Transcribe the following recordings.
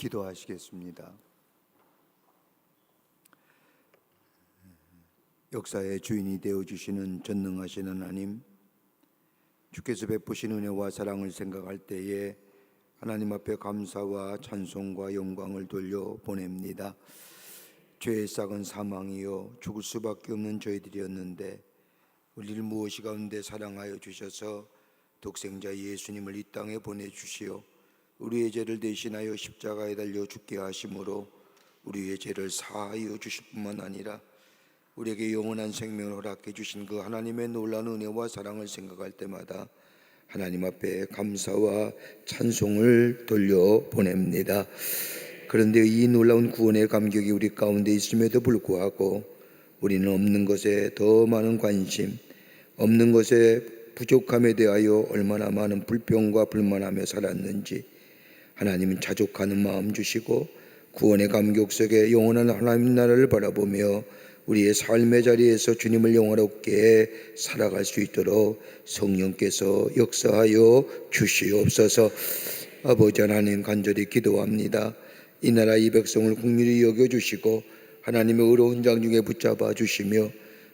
기도하시겠습니다. 역사의 주인이 되어주시는 전능하신 하나님, 주께서 베푸신 은혜와 사랑을 생각할 때에 하나님 앞에 감사와 찬송과 영광을 돌려 보냅니다. 죄의 싹은 사망이요 죽을 수밖에 없는 저희들이었는데 우리를 무엇이 가운데 사랑하여 주셔서 독생자 예수님을 이 땅에 보내주시어 우리의 죄를 대신하여 십자가에 달려 죽게 하심으로 우리의 죄를 사하여 주실 뿐만 아니라 우리에게 영원한 생명을 허락해 주신 그 하나님의 놀라운 은혜와 사랑을 생각할 때마다 하나님 앞에 감사와 찬송을 돌려보냅니다. 그런데 이 놀라운 구원의 감격이 우리 가운데 있음에도 불구하고 우리는 없는 것에 더 많은 관심, 없는 것에 부족함에 대하여 얼마나 많은 불평과 불만하며 살았는지 하나님은 자족하는 마음 주시고 구원의 감격 속에 영원한 하나님 나라를 바라보며 우리의 삶의 자리에서 주님을 영화롭게 살아갈 수 있도록 성령께서 역사하여 주시옵소서. 아버지 하나님, 간절히 기도합니다. 이 나라 이 백성을 긍휼히 여겨주시고 하나님의 의로운 장중에 붙잡아 주시며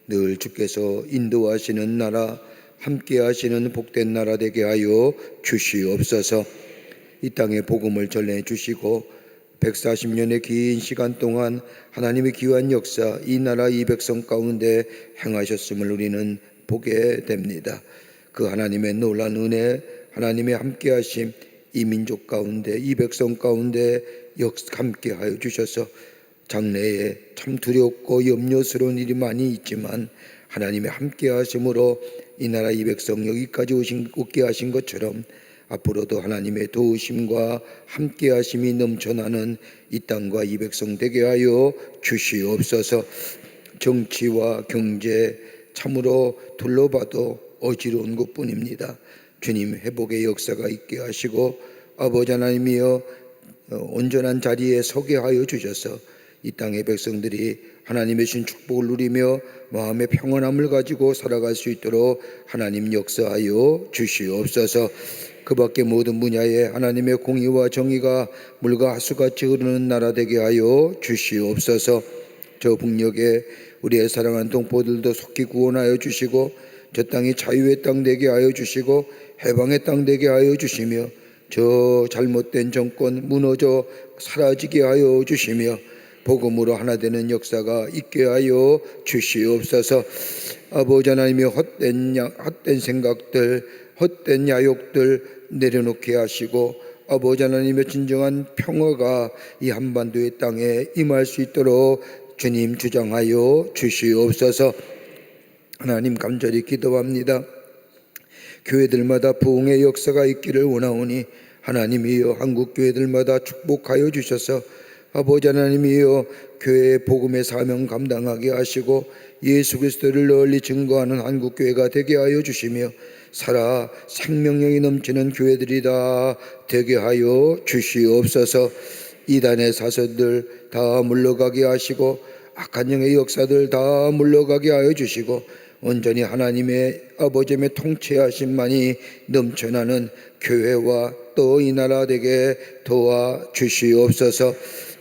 늘 주께서 인도하시는 나라, 함께 하시는 복된 나라 되게 하여 주시옵소서. 이 땅에 복음을 전해 주시고 140년의 긴 시간 동안 하나님의 귀한 역사, 이 나라 이 백성 가운데 행하셨음을 우리는 보게 됩니다. 그 하나님의 놀라운 은혜, 하나님의 함께하심, 이 민족 가운데, 이 백성 가운데 함께하여 주셔서 장래에 참 두렵고 염려스러운 일이 많이 있지만 하나님의 함께하심으로 이 나라 이 백성 여기까지 오게 하신 것처럼 앞으로도 하나님의 도우심과 함께하심이 넘쳐나는 이 땅과 이 백성 되게 하여 주시옵소서. 정치와 경제 참으로 둘러봐도 어지러운 것뿐입니다. 주님, 회복의 역사가 있게 하시고 아버지 하나님이여 온전한 자리에 서게 하여 주셔서 이 땅의 백성들이 하나님의 신 축복을 누리며 마음의 평안함을 가지고 살아갈 수 있도록 하나님 역사하여 주시옵소서. 그 밖에 모든 분야에 하나님의 공의와 정의가 물과 하수같이 흐르는 나라 되게 하여 주시옵소서. 저 북녘에 우리의 사랑한 동포들도 속히 구원하여 주시고 저 땅이 자유의 땅 되게 하여 주시고 해방의 땅 되게 하여 주시며 저 잘못된 정권 무너져 사라지게 하여 주시며 복음으로 하나 되는 역사가 있게 하여 주시옵소서. 아버지 하나님의 헛된 생각들, 헛된 야욕들 내려놓게 하시고 아버지 하나님의 진정한 평화가 이 한반도의 땅에 임할 수 있도록 주님 주장하여 주시옵소서. 하나님, 간절히 기도합니다. 교회들마다 부흥의 역사가 있기를 원하오니 하나님이여 한국 교회들마다 축복하여 주셔서 아버지 하나님이여 교회의 복음의 사명 감당하게 하시고 예수 그리스도를 널리 증거하는 한국 교회가 되게 하여 주시며 살아 생명력이 넘치는 교회들이 다 되게 하여 주시옵소서. 이단의 사설들 다 물러가게 하시고 악한 영의 역사들 다 물러가게 하여 주시고 온전히 하나님의 아버지의 통치하심만이 넘쳐나는 교회와 또 이 나라 되게 도와주시옵소서.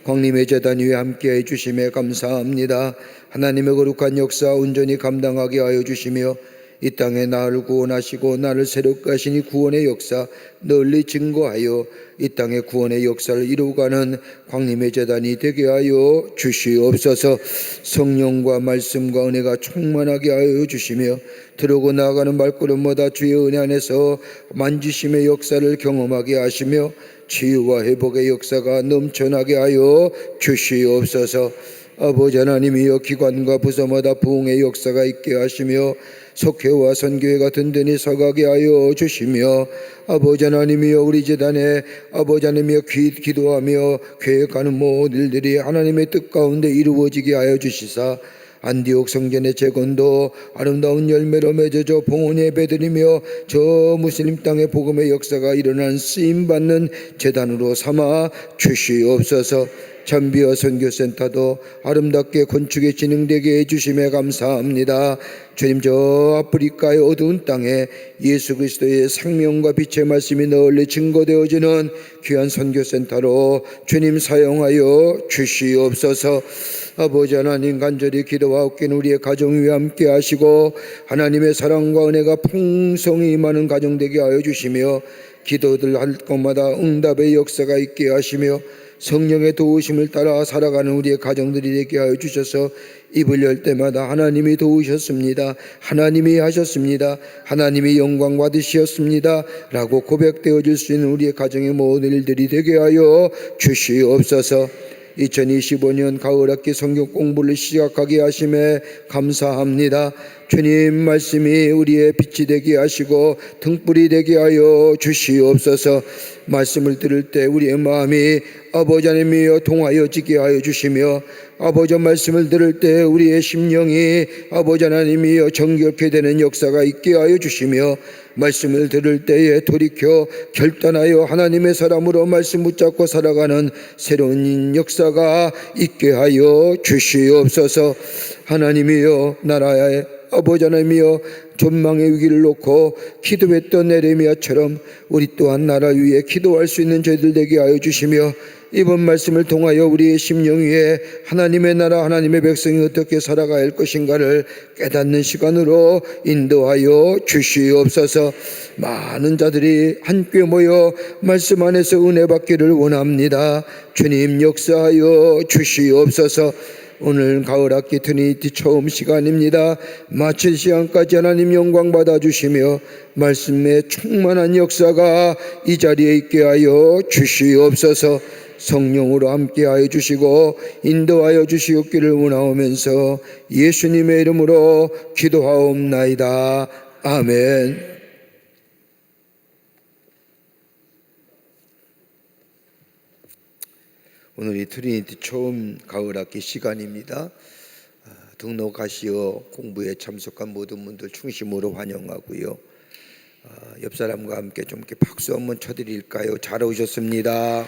광림의 제단 위에 함께해 주심에 감사합니다. 하나님의 거룩한 역사 온전히 감당하게 하여 주시며 이 땅에 나를 구원하시고 나를 새롭게 하시니 구원의 역사 널리 증거하여 이 땅의 구원의 역사를 이루어가는 광림의 제단이 되게 하여 주시옵소서. 성령과 말씀과 은혜가 충만하게 하여 주시며 들어오고 나아가는 발걸음마다 주의 은혜 안에서 만지심의 역사를 경험하게 하시며 치유와 회복의 역사가 넘쳐나게 하여 주시옵소서. 아버지 하나님이여 기관과 부서마다 부흥의 역사가 있게 하시며 속회와 선교회가 든든히 서가게 하여 주시며 아버지 하나님이여 우리 제단에 아버지 하나님이여 기도하며 계획하는 모든 일들이 하나님의 뜻 가운데 이루어지게 하여 주시사 안디옥 성전의 재건도 아름다운 열매로 맺어져 봉헌 예배드리며 저 무슬림 땅의 복음의 역사가 일어난 쓰임받는 제단으로 삼아 주시옵소서. 잠비아 선교센터도 아름답게 건축에 진행되게 해주심에 감사합니다. 주님, 저 아프리카의 어두운 땅에 예수 그리스도의 생명과 빛의 말씀이 널리 증거되어지는 귀한 선교센터로 주님 사용하여 주시옵소서. 아버지 하나님, 간절히 기도하옵긴 우리의 가정 위에 함께 하시고 하나님의 사랑과 은혜가 풍성히 임하는 가정 되게 하여 주시며 기도들 할 것마다 응답의 역사가 있게 하시며 성령의 도우심을 따라 살아가는 우리의 가정들이 되게 하여 주셔서 입을 열 때마다 하나님이 도우셨습니다, 하나님이 하셨습니다, 하나님이 영광 받으시었습니다 라고 고백되어질 수 있는 우리의 가정의 모든 일들이 되게 하여 주시옵소서. 2025년 가을학기 성경 공부를 시작하게 하심에 감사합니다. 주님 말씀이 우리의 빛이 되게 하시고 등불이 되게 하여 주시옵소서. 말씀을 들을 때 우리의 마음이 아버지 하나님이여 동하여지게 하여 주시며 아버지 말씀을 들을 때 우리의 심령이 아버지 하나님이여 정결케 되는 역사가 있게 하여 주시며 말씀을 들을 때에 돌이켜 결단하여 하나님의 사람으로 말씀 붙잡고 살아가는 새로운 역사가 있게 하여 주시옵소서. 하나님이여 나라의 아버지 하나님이여 전망의 위기를 놓고 기도했던 에레미야처럼 우리 또한 나라 위에 기도할 수 있는 저희들 되게 하여 주시며 이번 말씀을 통하여 우리의 심령 위에 하나님의 나라 하나님의 백성이 어떻게 살아가야 할 것인가를 깨닫는 시간으로 인도하여 주시옵소서. 많은 자들이 함께 모여 말씀 안에서 은혜 받기를 원합니다. 주님 역사하여 주시옵소서. 오늘 가을학기 트리니티 처음 시간입니다. 마칠 시간까지 하나님 영광 받아주시며 말씀의 충만한 역사가 이 자리에 있게 하여 주시옵소서. 성령으로 함께하여 주시고 인도하여 주시옵기를 원하오면서 예수님의 이름으로 기도하옵나이다. 아멘. 오늘이 트리니티 처음 가을학기 시간입니다. 등록하시어 공부에 참석한 모든 분들 충심으로 환영하고요. 옆 사람과 함께 좀 이렇게 박수 한번 쳐드릴까요? 잘 오셨습니다.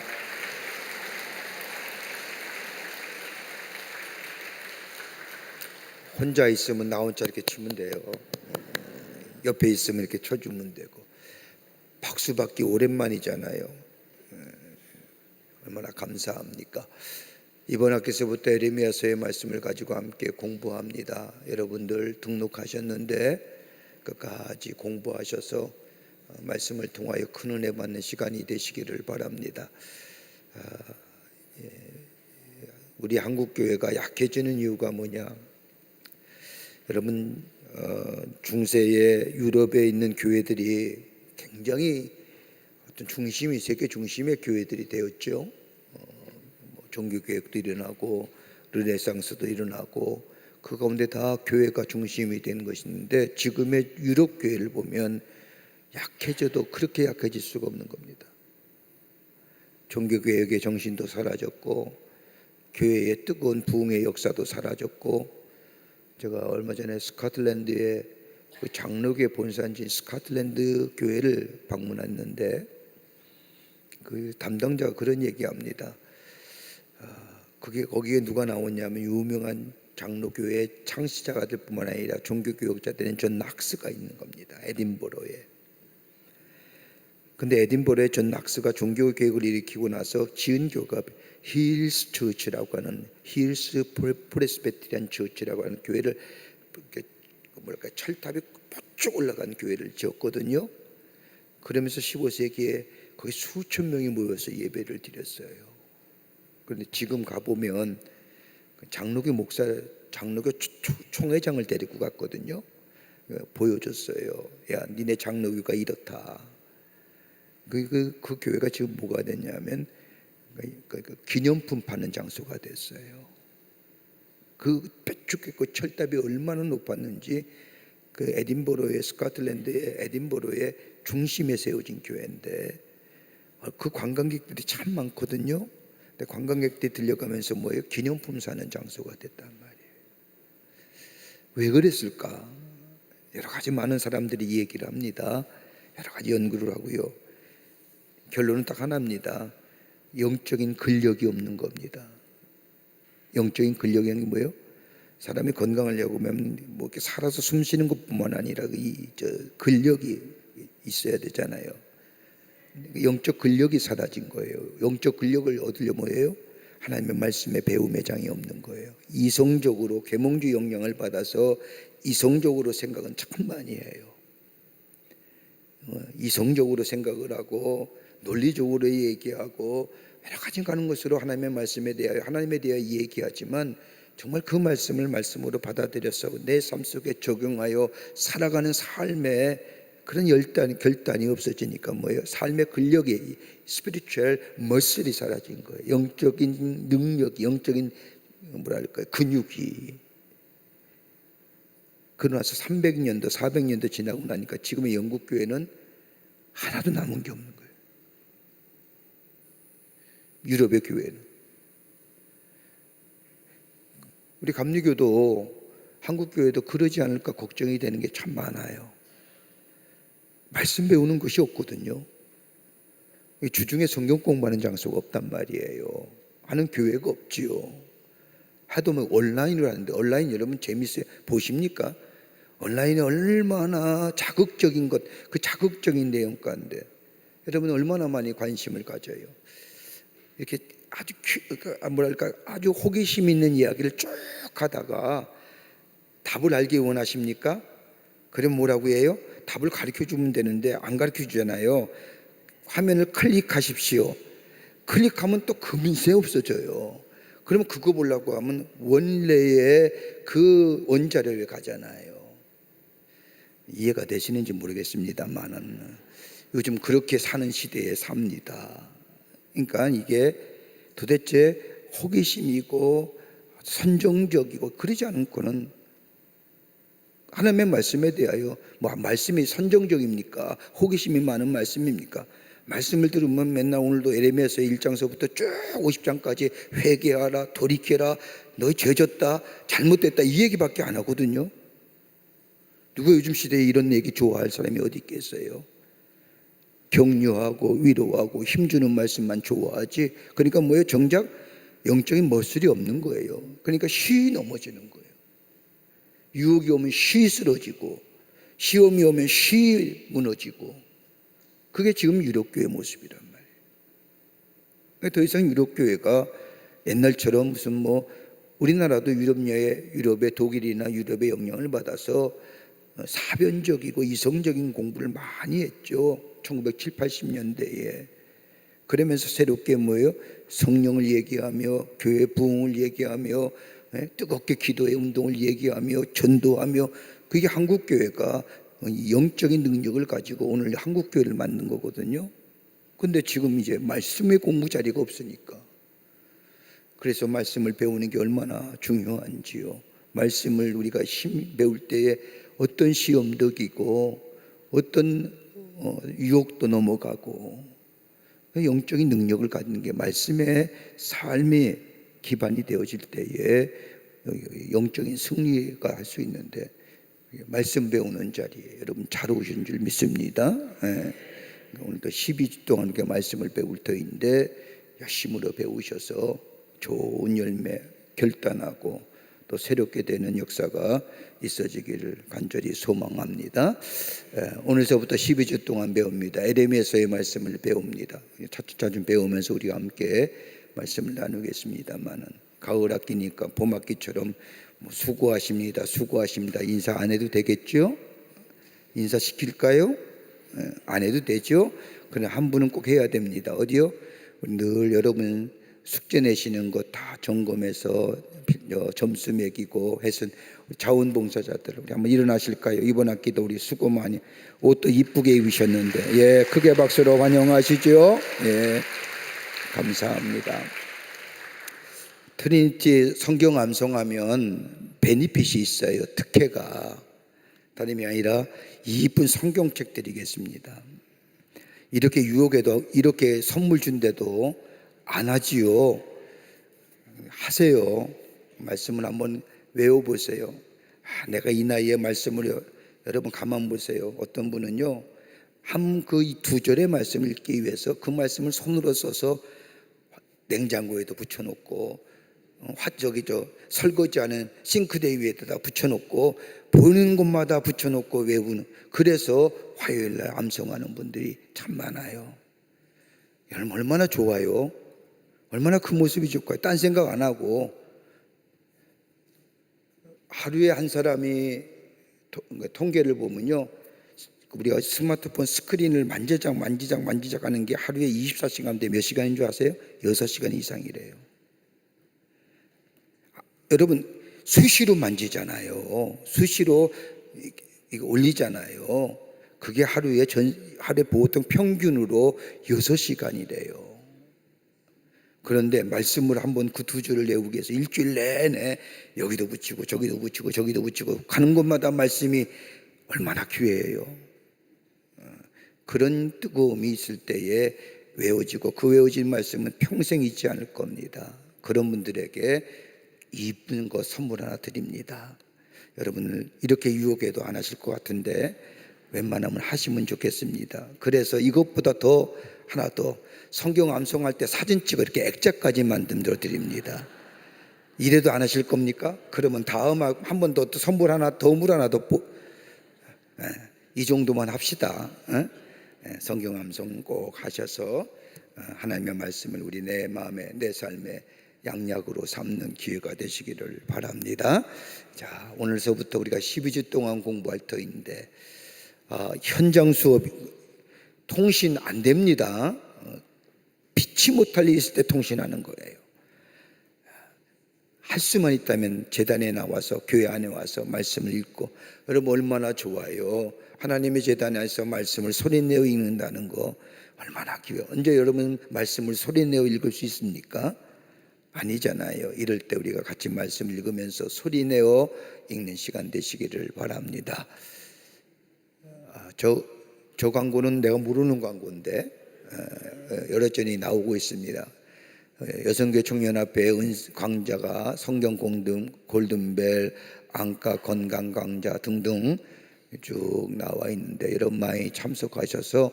혼자 있으면 나 혼자 이렇게 치면 돼요. 옆에 있으면 이렇게 쳐주면 되고. 박수 받기 오랜만이잖아요. 얼마나 감사합니까? 이번 학기서부터 에레미야서의 말씀을 가지고 함께 공부합니다. 여러분들 등록하셨는데 끝까지 공부하셔서 말씀을 통하여 큰 은혜 받는 시간이 되시기를 바랍니다. 우리 한국교회가 약해지는 이유가 뭐냐? 여러분, 중세의 유럽에 있는 교회들이 굉장히 어떤 중심이 세계 중심의 교회들이 되었죠. 종교개혁도 일어나고 르네상스도 일어나고 그 가운데 다 교회가 중심이 되는 것인데 지금의 유럽 교회를 보면 약해져도 그렇게 약해질 수가 없는 겁니다. 종교개혁의 정신도 사라졌고 교회의 뜨거운 부흥의 역사도 사라졌고, 제가 얼마 전에 스코틀랜드의 그 장로교 본산지인 스코틀랜드 교회를 방문했는데 그 담당자가 그런 얘기합니다. 그게 거기에 누가 나오냐면 유명한 장로교회 창시자가 될 뿐만 아니라 종교교역자 되는 존 낙스가 있는 겁니다. 에딘버러에. 근데 에딘버러에 존 낙스가 종교개혁을 일으키고 나서 지은 교가 힐스 처치라고 하는 힐스 프레스베티리안 처치라고 하는 교회를 철탑이 뻗쭉 올라간 교회를 지었거든요. 그러면서 15세기에 거기 수천 명이 모여서 예배를 드렸어요. 그런데 지금 가보면 장로교 목사, 장로교 총회장을 데리고 갔거든요. 보여줬어요. 야, 니네 장로교가 이렇다. 그 교회가 지금 뭐가 됐냐면 기념품 파는 장소가 됐어요. 그 뾰족했고 철탑이 얼마나 높았는지 그 에딘버러의 스코틀랜드의 에딘버러의 중심에 세워진 교회인데 그 관광객들이 참 많거든요. 근데 관광객들이 들려가면서 뭐예요? 기념품 사는 장소가 됐단 말이에요. 왜 그랬을까? 여러 가지 많은 사람들이 이 얘기를 합니다. 여러 가지 연구를 하고요. 결론은 딱 하나입니다. 영적인 근력이 없는 겁니다. 영적인 근력이 뭐예요? 사람이 건강하려고 하면 뭐 이렇게 살아서 숨 쉬는 것뿐만 아니라 근력이 있어야 되잖아요. 영적 근력이 사라진 거예요. 영적 근력을 얻으려 뭐예요? 하나님의 말씀에 배움의 장이 없는 거예요. 이성적으로 계몽주 영향을 받아서 이성적으로 생각은 참 많이 해요. 이성적으로 생각을 하고 논리적으로 얘기하고 여러 가지 가는 것으로 하나님의 말씀에 대하여 하나님에 대하여 얘기하지만 정말 그 말씀을 말씀으로 받아들여서 내 삶 속에 적용하여 살아가는 삶에 그런 결단이 없어지니까 뭐예요? 삶의 근력이 스피리추얼 머슬이 사라진 거예요. 영적인 능력이, 영적인 근육이. 그러고 나서 300년도 400년도 지나고 나니까 지금의 영국 교회는 하나도 남은 게 없는 거예요. 유럽의 교회는. 우리 감리교도 한국 교회도 그러지 않을까 걱정이 되는 게 참 많아요. 말씀 배우는 것이 없거든요. 주중에 성경 공부하는 장소가 없단 말이에요. 하는 교회가 없지요. 하도 뭐 온라인으로 하는데 온라인 여러분 재밌어요? 보십니까? 온라인에 얼마나 자극적인 것, 그 자극적인 내용 가운데 여러분 얼마나 많이 관심을 가져요. 이렇게 아주 호기심 있는 이야기를 쭉 하다가 답을 알기 원하십니까? 그럼 뭐라고 해요? 답을 가르쳐 주면 되는데 안 가르쳐 주잖아요. 화면을 클릭하십시오. 클릭하면 또 금세 없어져요. 그러면 그거 보려고 하면 원래의 그 원자료에 가잖아요. 이해가 되시는지 모르겠습니다만은 요즘 그렇게 사는 시대에 삽니다. 그러니까 이게 도대체 호기심이고 선정적이고 그러지 않고는 하나님의 말씀에 대하여 말씀이 선정적입니까? 호기심이 많은 말씀입니까? 말씀을 들으면 맨날 오늘도 에레미야서 1장서부터 쭉 50장까지 회개하라, 돌이켜라, 너희 죄졌다, 잘못됐다 이 얘기밖에 안 하거든요. 누가 요즘 시대에 이런 얘기 좋아할 사람이 어디 있겠어요? 격려하고 위로하고 힘주는 말씀만 좋아하지. 그러니까 뭐예요? 정작 영적인 머슬이 없는 거예요. 그러니까 쉬 넘어지는 거예요. 유혹이 오면 쉬 쓰러지고 시험이 오면 쉬 무너지고 그게 지금 유럽교회 모습이란 말이에요. 더 이상 유럽교회가 옛날처럼 무슨 우리나라도 유럽의 독일이나 유럽의 영향을 받아서 사변적이고 이성적인 공부를 많이 했죠. 1970, 80년대에. 그러면서 새롭게 뭐예요? 성령을 얘기하며 교회 부흥을 얘기하며 뜨겁게 기도의 운동을 얘기하며 전도하며 그게 한국교회가 영적인 능력을 가지고 오늘 한국교회를 만든 거거든요. 근데 지금 이제 말씀의 공부 자리가 없으니까 그래서 말씀을 배우는 게 얼마나 중요한지요. 말씀을 우리가 배울 때에 어떤 시험도 이기고 어떤 유혹도 넘어가고 영적인 능력을 갖는 게 말씀의 삶의 기반이 되어질 때에 영적인 승리가 할 수 있는데 말씀 배우는 자리에 여러분 잘 오신 줄 믿습니다. 오늘도 12주 동안 이렇게 말씀을 배울 터인데 열심으로 배우셔서 좋은 열매 결단하고 또 새롭게 되는 역사가 있어지기를 간절히 소망합니다. 오늘서부터 12주 동안 배웁니다. 에레미야서의 말씀을 배웁니다. 차츰 배우면서 우리가 함께 말씀을 나누겠습니다만은 가을 학기니까 봄 학기처럼 수고하십니다. 인사 안 해도 되겠죠? 인사 시킬까요? 안 해도 되죠? 그러나 한 분은 꼭 해야 됩니다. 어디요? 늘 여러분 숙제 내시는 거 다 점검해서 점수 매기고 해서 자원봉사자들 우리 한번 일어나실까요? 이번 학기도 우리 수고 많이 옷도 이쁘게 입으셨는데 크게 박수로 환영하시죠. 감사합니다. 트리니티 성경 암송하면 베니핏이 있어요. 특혜가 다름이 아니라 이쁜 성경책 드리겠습니다. 이렇게 유혹해도 이렇게 선물 준대도 안 하지요. 하세요. 말씀을 한번 외워보세요. 내가 이 나이에 말씀을 여러분 가만 보세요. 어떤 분은요 그 2절의 말씀을 읽기 위해서 그 말씀을 손으로 써서 냉장고에도 붙여놓고 설거지하는 싱크대 위에다가 붙여놓고 보는 곳마다 붙여놓고 외우는, 그래서 화요일날 암송하는 분들이 참 많아요. 여러분 얼마나 좋아요. 얼마나 그 모습이 좋고요. 딴 생각 안 하고 하루에 한 사람이 통계를 보면요, 우리가 스마트폰 스크린을 만지작 하는 게 하루에 24시간인데 몇 시간인 줄 아세요? 6시간 이상이래요. 여러분 수시로 만지잖아요. 수시로 이거 올리잖아요. 그게 하루에 보통 평균으로 6시간이래요. 그런데 말씀을 한번 그 두 줄을 외우기 위해서 일주일 내내 여기도 붙이고 저기도 붙이고 저기도 붙이고 가는 곳마다 말씀이 얼마나 귀해요. 그런 뜨거움이 있을 때에 외워지고, 그 외워진 말씀은 평생 잊지 않을 겁니다. 그런 분들에게 이쁜 거 선물 하나 드립니다. 여러분을 이렇게 유혹해도 안 하실 것 같은데 웬만하면 하시면 좋겠습니다. 그래서 이것보다 더 하나 더, 성경 암송할 때 사진 찍어 이렇게 액자까지 만들어 드립니다. 이래도 안 하실 겁니까? 그러면 다음 한 번 더 선물 하나, 물 하나 더 이 정도만 합시다. 성경 암송 꼭 하셔서 하나님의 말씀을 우리 내 마음에, 내 삶에 양약으로 삼는 기회가 되시기를 바랍니다. 자, 오늘서부터 우리가 12주 동안 공부할 터인데 현장 수업 통신 안 됩니다. 피치 못할 일 있을 때 통신하는 거예요. 할 수만 있다면 재단에 나와서, 교회 안에 와서 말씀을 읽고, 여러분 얼마나 좋아요. 하나님의 재단에서 말씀을 소리내어 읽는다는 거 얼마나 기회요. 언제 여러분 말씀을 소리내어 읽을 수 있습니까? 아니잖아요. 이럴 때 우리가 같이 말씀 읽으면서 소리내어 읽는 시간 되시기를 바랍니다. 저 광고는 내가 모르는 광고인데 여러 전이 나오고 있습니다. 여성교회 청년합회 강좌가 성경 골든벨, 안과 건강 강좌 등등 쭉 나와 있는데 여러분 많이 참석하셔서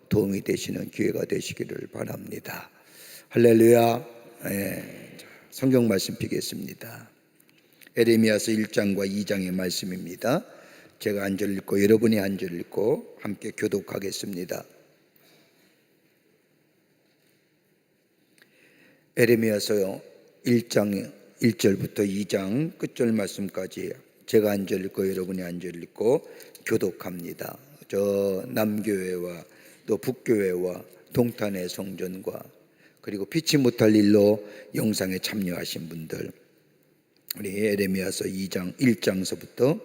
도움이 되시는 기회가 되시기를 바랍니다. 할렐루야. 성경 말씀 펴겠습니다. 에레미야서 1장과 2장의 말씀입니다. 제가 한 절 읽고 여러분이 한 절 읽고 함께 교독하겠습니다. 에레미야서 1장 1절부터 2장 끝절 말씀까지 제가 한 절 읽고 여러분이 한 절 읽고 교독합니다. 저 남교회와 또 북교회와 동탄의 성전과 그리고 피치 못할 일로 영상에 참여하신 분들, 우리 에레미야서 2장 1장서부터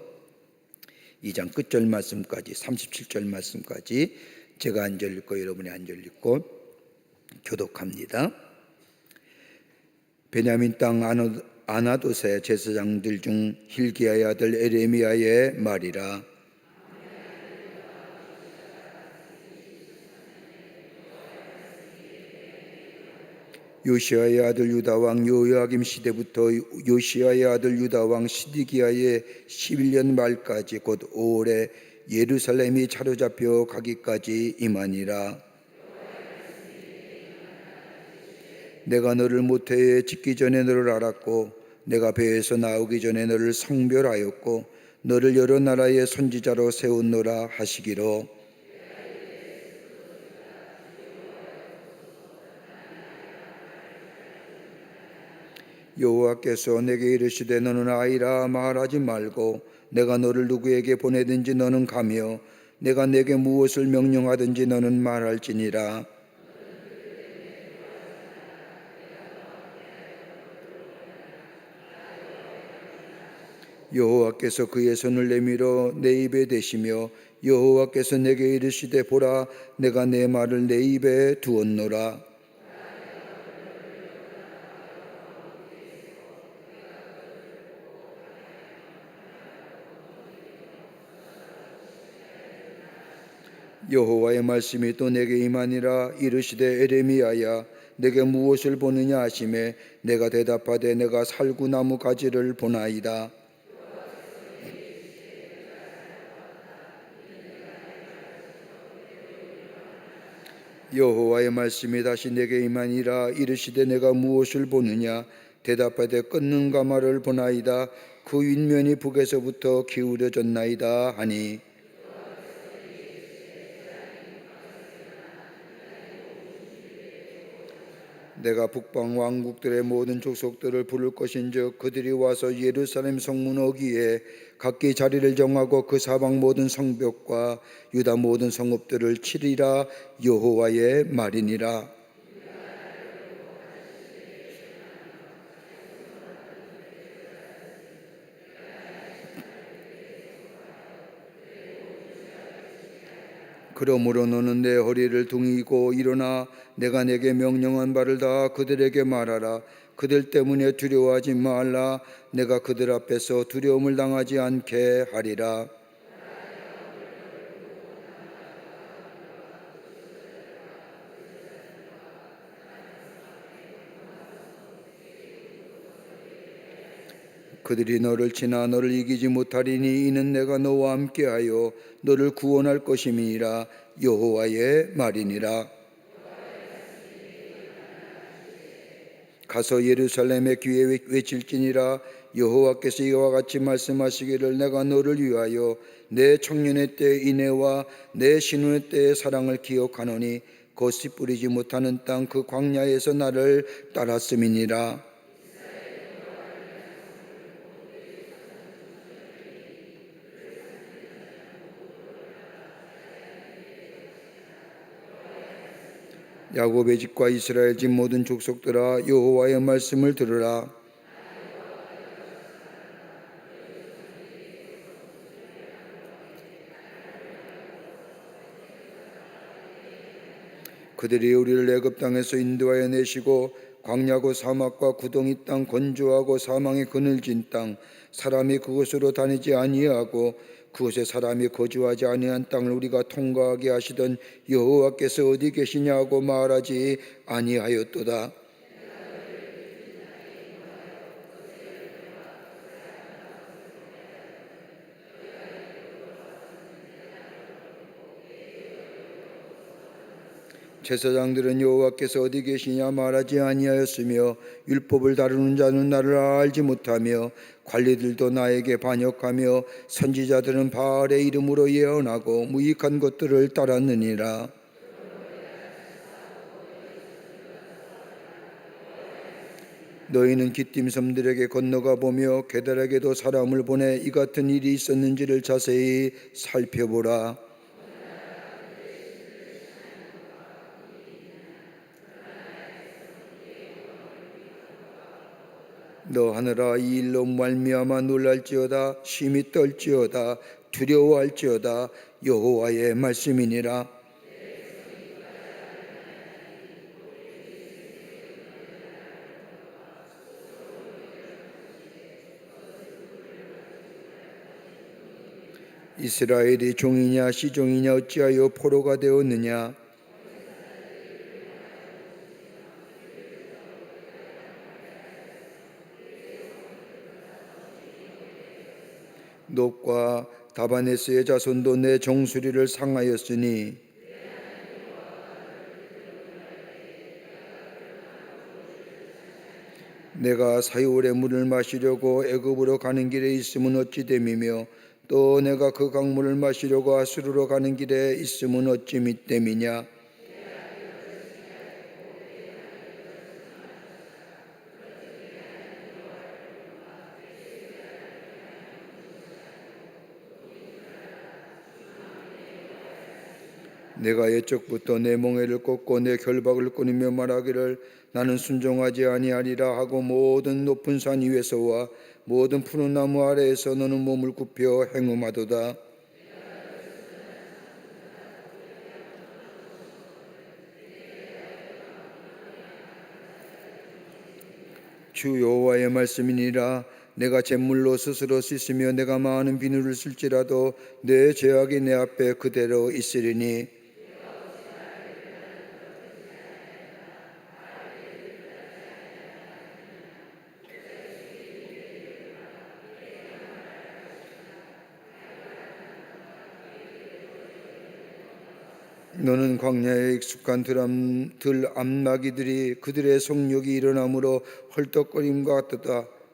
2장 끝절 말씀까지 37절 말씀까지 제가 한 절 읽고 여러분이 한 절 읽고 교독합니다. 베냐민 땅 아나돗의 제사장들 중 hil기야의 아들 에레미야의 말이라. 요시야의 아들 유다 왕 요야김 시대부터 요시야의 아들 유다 왕 시드기야의 11년 말까지 곧 5월에 예루살렘이 사로잡혀 가기까지 임하니라. 내가 너를 모태에 짓기 전에 너를 알았고 내가 배에서 나오기 전에 너를 성별하였고 너를 여러 나라의 선지자로 세웠노라 하시기로. 여호와께서 내게 이르시되 너는 아이라 말하지 말고 내가 너를 누구에게 보내든지 너는 가며 내가 내게 무엇을 명령하든지 너는 말할지니라. 여호와께서 그의 손을 내밀어 내 입에 대시며 여호와께서 내게 이르시되 보라 내가 내 말을 내 입에 두었노라. 여호와의 말씀이 또 내게 임하니라. 이르시되 에레미야야 내게 무엇을 보느냐 하시매 내가 대답하되 내가 살구나무 가지를 보나이다. 여호와의 말씀이 다시 내게 임하니라. 이르시되 내가 무엇을 보느냐 대답하되 끊는 가마를 보나이다. 그 윗면이 북에서부터 기울어졌나이다 하니 내가 북방 왕국들의 모든 족속들을 부를 것인즉 그들이 와서 예루살렘 성문 어귀에 각기 자리를 정하고 그 사방 모든 성벽과 유다 모든 성읍들을 치리라. 여호와의 말이니라. 그러므로 너는 내 허리를 둥이고 일어나 내가 내게 명령한 바를 다 그들에게 말하라. 그들 때문에 두려워하지 말라. 내가 그들 앞에서 두려움을 당하지 않게 하리라. 그들이 너를 치나 너를 이기지 못하리니 이는 내가 너와 함께하여 너를 구원할 것임이니라. 여호와의 말이니라. 가서 예루살렘의 귀에 외칠지니라. 여호와께서 이와 같이 말씀하시기를 내가 너를 위하여 내 청년의 때의 인애와 내 신혼의 때의 사랑을 기억하노니 겉이 뿌리지 못하는 땅 그 광야에서 나를 따랐음이니라. 야곱의 집과 이스라엘 집 모든 족속들아 여호와의 말씀을 들으라. 그들이 우리를 애굽 땅에서 인도하여 내시고 광야고 사막과 구덩이 땅 건조하고 사망의 그늘진 땅 사람이 그곳으로 다니지 아니하고 그곳에 사람이 거주하지 아니한 땅을 우리가 통과하게 하시던 여호와께서 어디 계시냐고 말하지 아니하였도다. 제사장들은 여호와께서 어디 계시냐 말하지 아니하였으며 율법을 다루는 자는 나를 알지 못하며 관리들도 나에게 반역하며 선지자들은 바알의 이름으로 예언하고 무익한 것들을 따랐느니라. 너희는 기띔 섬들에게 건너가 보며 게달에게도 사람을 보내 이 같은 일이 있었는지를 자세히 살펴보라. 너 하늘아 이 일로 말미암아 놀랄지어다. 심히 떨지어다. 두려워할지어다. 여호와의 말씀이니라. 이스라엘이 종이냐 시종이냐 어찌하여 포로가 되었느냐. 놋과 다바네스의 자손도 내 정수리를 상하였으니 내가 사유울의 물을 마시려고 애굽으로 가는 길에 있음은 어찌 됨이며 또 내가 그 강물을 마시려고 아수르로 가는 길에 있음은 어찌 됨이냐. 내가 옛적부터 내 멍에를 꽂고 내 결박을 끊으며 말하기를 나는 순종하지 아니하리라 하고 모든 높은 산 위에서와 모든 푸른 나무 아래에서 너는 몸을 굽혀 행음하도다. 주 여호와의 말씀이니라. 내가 잿물로 스스로 씻으며 내가 많은 비누를 쓸지라도 내 죄악이 내 앞에 그대로 있으리니 너는 광야에 익숙한 들암나귀들이 그들의 성욕이 일어남으로 헐떡거림과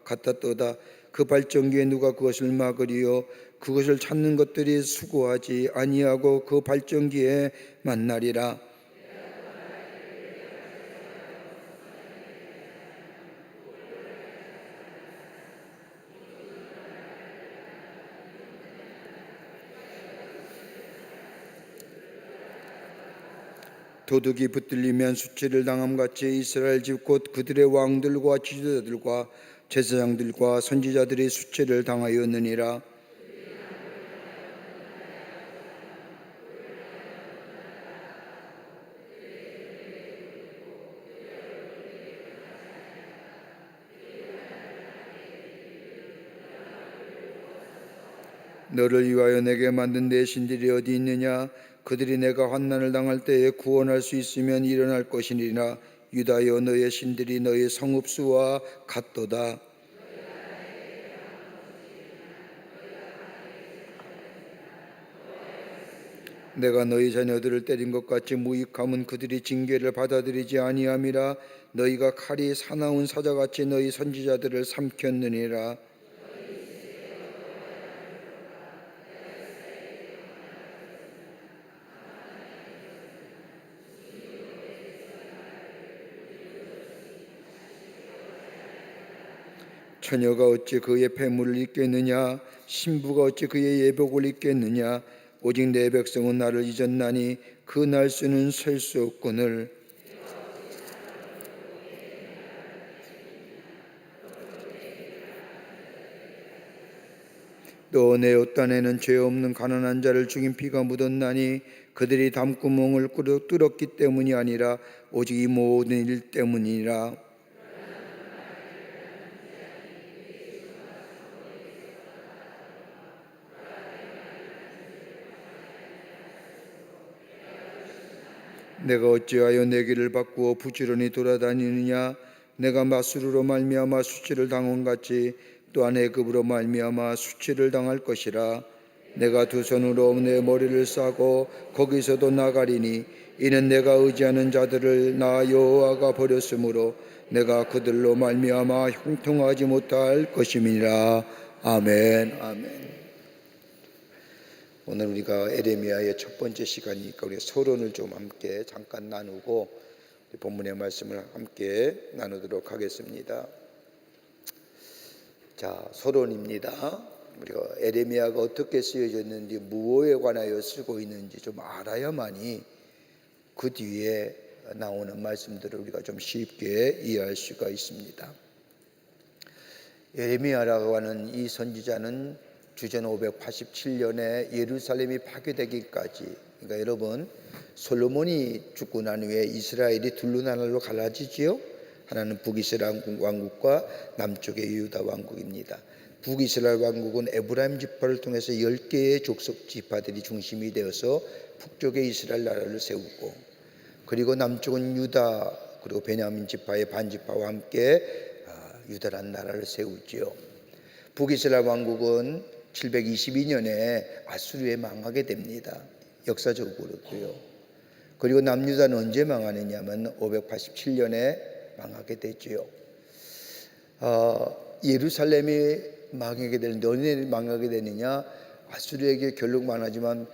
같았도다. 그 발전기에 누가 그것을 막으리요? 그것을 찾는 것들이 수고하지 아니하고 그 발전기에 만나리라. 도둑이 붙들리면 수치를 당함같이 이스라엘 집 곧 그들의 왕들과 지도자들과 제사장들과 선지자들이 수치를 당하였느니라. 너를 위하여 내게 만든 내 신들이 어디 있느냐? 그들이 내가 환난을 당할 때에 구원할 수 있으면 일어날 것이니라. 유다여, 너의 신들이 너의 성읍수와 같도다. 내가 너희 자녀들을 때린 것 같이 무익함은 그들이 징계를 받아들이지 아니함이라. 너희가 칼이 사나운 사자같이 너희 선지자들을 삼켰느니라. 처녀가 어찌 그의 폐물을 입겠느냐? 신부가 어찌 그의 예복을 입겠느냐? 오직 내 백성은 나를 잊었나니 그 날수는 셀 수 없거늘. 또 내 옷단에는 죄 없는 가난한 자를 죽인 피가 묻었나니 그들이 담구멍을 뚫었기 때문이 아니라 오직 이 모든 일 때문이라. 내가 어찌하여 내 길을 바꾸어 부지런히 돌아다니느냐? 내가 마수르로 말미암아 수치를 당한 같이 또한 애굽으로 말미암아 수치를 당할 것이라. 내가 두 손으로 내 머리를 싸고 거기서도 나가리니 이는 내가 의지하는 자들을 나 여호와가 버렸으므로 내가 그들로 말미암아 형통하지 못할 것임이니라. 아멘. 아멘. 오늘 우리가 에레미야의 첫 번째 시간이니까 우리 서론을 좀 함께 잠깐 나누고 본문의 말씀을 함께 나누도록 하겠습니다. 자, 서론입니다. 우리가 에레미야가 어떻게 쓰여졌는지 무엇에 관하여 쓰고 있는지 좀 알아야만이 그 뒤에 나오는 말씀들을 우리가 좀 쉽게 이해할 수가 있습니다. 에레미야라고 하는 이 선지자는 주전 587년에 예루살렘이 파괴되기까지, 그러니까 여러분 솔로몬이 죽고 난 후에 이스라엘이 둘로 나날로 갈라지지요. 하나는 북이스라엘 왕국과 남쪽의 유다 왕국입니다. 북이스라엘 왕국은 에브라임 지파를 통해서 10개의 족속 지파들이 중심이 되어서 북쪽에 이스라엘 나라를 세우고, 그리고 남쪽은 유다 그리고 베냐민 지파의 반지파와 함께 유다라는 나라를 세우지요. 북이스라엘 왕국은 722년에 아수르에 망하게 됩니다. 역사적으로도요. 그리고 남유다는 언제 망하느냐면 587년에 망하게 되지요. 예루살렘이 망하게 되는데 어느 망하게 되느냐? 아수르에게 결국 망하지만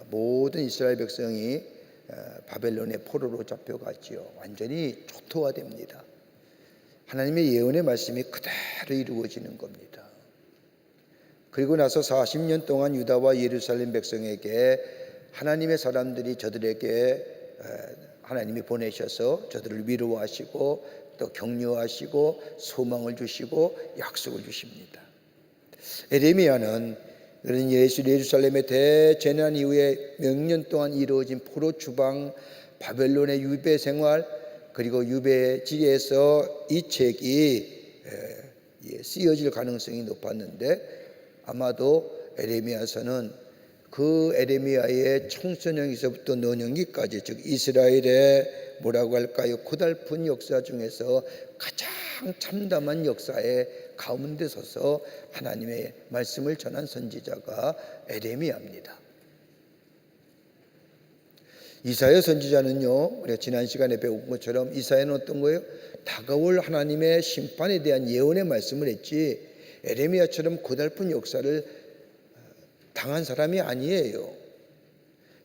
모든 이스라엘 백성이 바벨론의 포로로 잡혀갔지요. 완전히 초토화됩니다. 하나님의 예언의 말씀이 그대로 이루어지는 겁니다. 그리고 나서 40년 동안 유다와 예루살렘 백성에게 하나님의 사람들이 저들에게 하나님이 보내셔서 저들을 위로하시고 또 격려하시고 소망을 주시고 약속을 주십니다. 에레미야는 그런 예루살렘의 대재난 이후에 몇 년 동안 이루어진 포로 추방, 바벨론의 유배 생활, 그리고 유배지에서 이 책이 쓰여질 가능성이 높았는데, 아마도 에레미야서는 그 에레미야의 청소년기서부터 노년기까지, 즉 이스라엘의 뭐라고 할까요? 고달픈 역사 중에서 가장 참담한 역사의 가운데 서서 하나님의 말씀을 전한 선지자가 에레미야입니다. 이사야 선지자는요, 우리가 지난 시간에 배운 것처럼 이사야는 어떤 거예요? 다가올 하나님의 심판에 대한 예언의 말씀을 했지, 에레미야처럼 고달픈 역사를 당한 사람이 아니에요.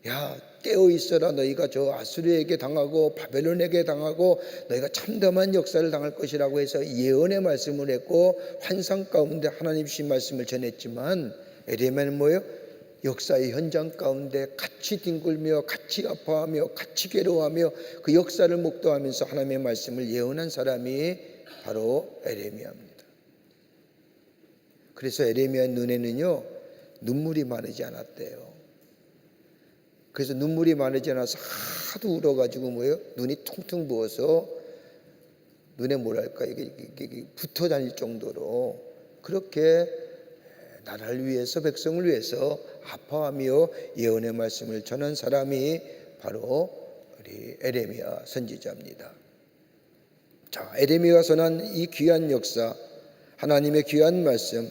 야, 깨어 있어라. 너희가 저 아수르에게 당하고 바벨론에게 당하고 너희가 참담한 역사를 당할 것이라고 해서 예언의 말씀을 했고 환상 가운데 하나님의 말씀을 전했지만, 에레미야는 뭐예요? 역사의 현장 가운데 같이 뒹굴며 같이 아파하며 같이 괴로워하며 그 역사를 목도하면서 하나님의 말씀을 예언한 사람이 바로 에레미야입니다. 그래서 에레미야 눈에는요, 눈물이 마르지 않았대요. 그래서 눈물이 마르지 않아서 하도 울어가지고 뭐예요? 눈이 퉁퉁 부어서 눈에 뭐랄까 이게 붙어 다닐 정도로 그렇게 나라를 위해서 백성을 위해서 아파하며 예언의 말씀을 전한 사람이 바로 우리 에레미야 선지자입니다. 자, 에레미야가 전한 이 귀한 역사, 하나님의 귀한 말씀,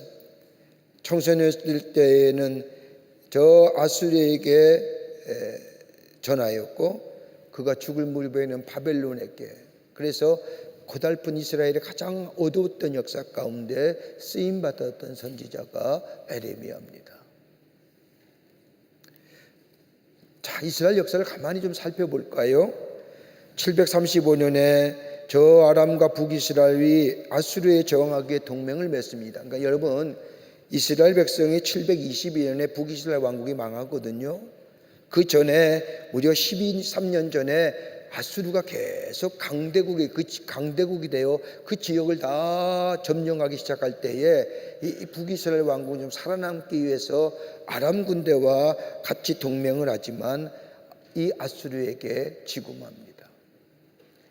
청소년일 때에는 저 아수르에게 전하였고 그가 죽을 물배는 바벨론에게, 그래서 고달픈 이스라엘의 가장 어두웠던 역사 가운데 쓰임받았던 선지자가 에레미야입니다. 자, 이스라엘 역사를 가만히 좀 살펴볼까요? 735년에 저 아람과 북이스라엘이 아수르에 저항하기에 동맹을 맺습니다. 그러니까 여러분, 이스라엘 백성이 722년에 북이스라엘 왕국이 망하거든요. 그 전에 무려 13년 전에 아수르가 계속 강대국이 되어 그 지역을 다 점령하기 시작할 때에 이 북이스라엘 왕국은 좀 살아남기 위해서 아람 군대와 같이 동맹을 하지만 이 아수르에게 지고 맙니다.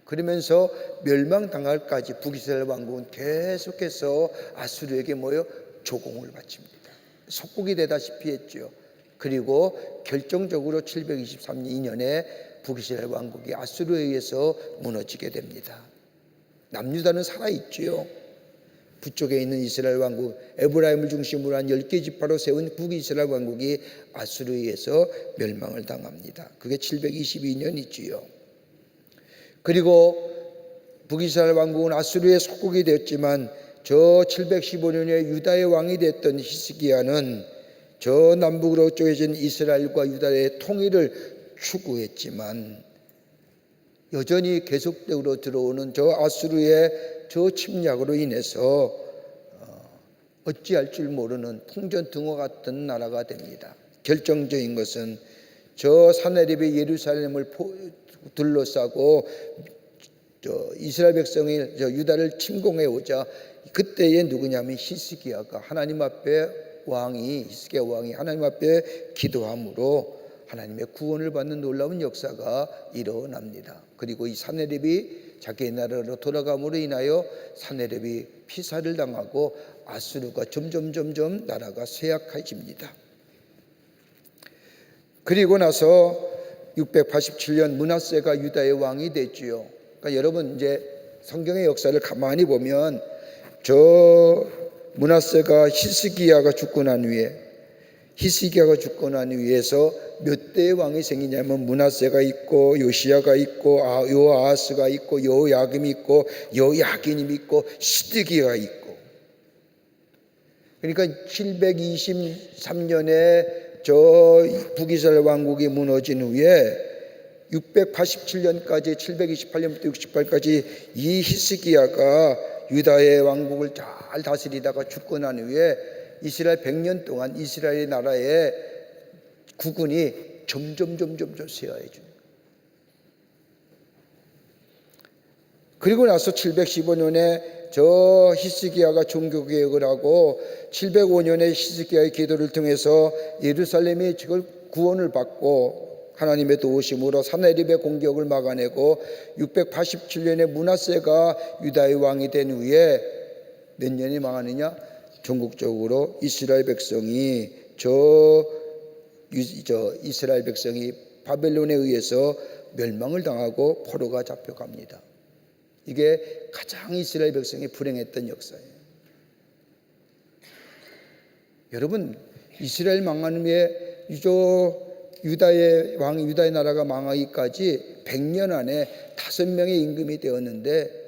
그러면서 멸망당할까지 북이스라엘 왕국은 계속해서 아수르에게 조공을 바칩니다. 속국이 되다시피 했죠. 그리고 결정적으로 723년에 북이스라엘 왕국이 아수르에 의해서 무너지게 됩니다. 남유다는 살아있지요. 북쪽에 있는 이스라엘 왕국, 에브라임을 중심으로 한 10개 지파로 세운 북이스라엘 왕국이 아수르에 의해서 멸망을 당합니다. 그게 722년이지요. 그리고 북이스라엘 왕국은 아수르의 속국이 되었지만 저 715년에 유다의 왕이 됐던 히스기야는 저 남북으로 쪼개진 이스라엘과 유다의 통일을 추구했지만 여전히 계속적으로 들어오는 저 아수르의 저 침략으로 인해서 어찌할 줄 모르는 풍전등화 같은 나라가 됩니다. 결정적인 것은 저 사내립이 예루살렘을 둘러싸고 이스라엘 백성이 유다를 침공해 오자 그때에 누구냐면 히스기야가 하나님 앞에 히스기야 왕이 하나님 앞에 기도함으로 하나님의 구원을 받는 놀라운 역사가 일어납니다. 그리고 이 사내립이 자기의 나라로 돌아감으로 인하여 사내립이 피살을 당하고 아수르가 점점 나라가 쇠약해집니다. 그리고 나서 687년 므낫세가 유다의 왕이 됐지요. 그러니까 여러분 이제 성경의 역사를 가만히 보면 저 므낫세가 히스기야가 죽고 난 후에서 몇 대의 왕이 생기냐면 므낫세가 있고 요시야가 있고 요아하스가 있고 요야김이 있고 요야긴이 있고 시드기야가 있고, 그러니까 723년에 저 북이스라엘 왕국이 무너진 후에 687년까지 728년부터 68까지 이 히스기야가 유다의 왕국을 잘 다스리다가 죽고 난 후에 이스라엘 100년 동안 이스라엘 나라의 국군이 점점 쇠하해져요. 그리고 나서 715년에 저 히스기야가 종교개혁을 하고 705년에 히스기야의 기도를 통해서 예루살렘이 구원을 받고 하나님의 도우심으로 사내립의 공격을 막아내고 687년에 므낫세가 유다의 왕이 된 후에 몇 년이 망하느냐? 전국적으로 이스라엘 백성이 이스라엘 백성이 바벨론에 의해서 멸망을 당하고 포로가 잡혀갑니다. 이게 가장 이스라엘 백성이 불행했던 역사예요. 여러분, 이스라엘 망한 후에 유다의 나라가 망하기까지 100년 안에 5명의 임금이 되었는데,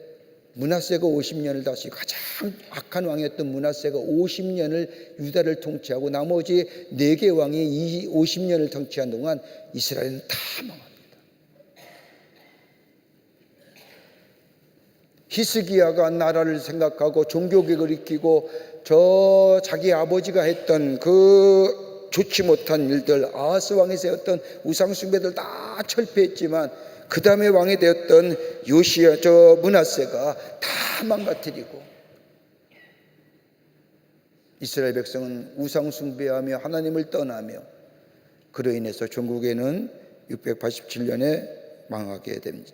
므낫세가 50년을 다시, 가장 악한 왕이었던 므낫세가 50년을 유다를 통치하고 나머지 4개 왕이 이 50년을 통치한 동안 이스라엘은 다 망합니다. 히스기야가 나라를 생각하고 종교개혁을 일으키고 자기 아버지가 했던 그 좋지 못한 일들, 아하스 왕이 세웠던 우상숭배들 다 철폐했지만 그 다음에 왕이 되었던 므낫세가 다 망가뜨리고, 이스라엘 백성은 우상숭배하며 하나님을 떠나며, 그로 인해서 전국에는 687년에 망하게 됩니다.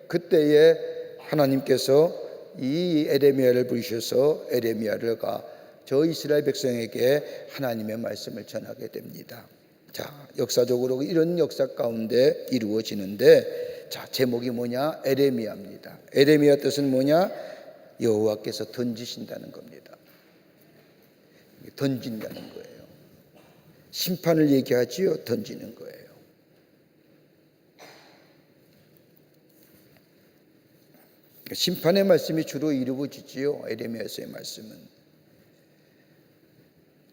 그때에 하나님께서 이 에레미야를 부르셔서 에레미야가 저 이스라엘 백성에게 하나님의 말씀을 전하게 됩니다. 자, 역사적으로 이런 역사 가운데 이루어지는데, 자, 제목이 뭐냐? 에레미야입니다. 에레미야 뜻은 뭐냐? 여호와께서 던지신다는 겁니다. 던진다는 거예요. 심판을 얘기하지요. 던지는 거예요. 심판의 말씀이 주로 이루어지지요. 에레미야서의 말씀은.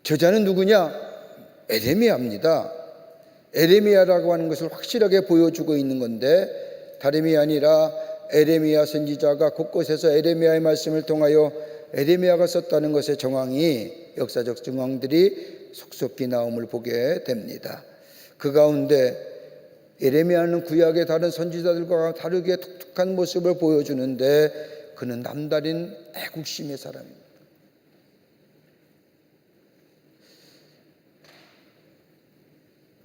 저자는 누구냐? 에레미야입니다. 에레미야라고 하는 것을 확실하게 보여주고 있는 건데, 다름이 아니라 에레미야 선지자가 곳곳에서 에레미야의 말씀을 통하여 에레미야가 썼다는 것의 정황이, 역사적 정황들이 속속히 나옴을 보게 됩니다. 그 가운데 에레미야는 구약의 다른 선지자들과 다르게 독특한 모습을 보여주는데, 그는 남다른 애국심의 사람입니다.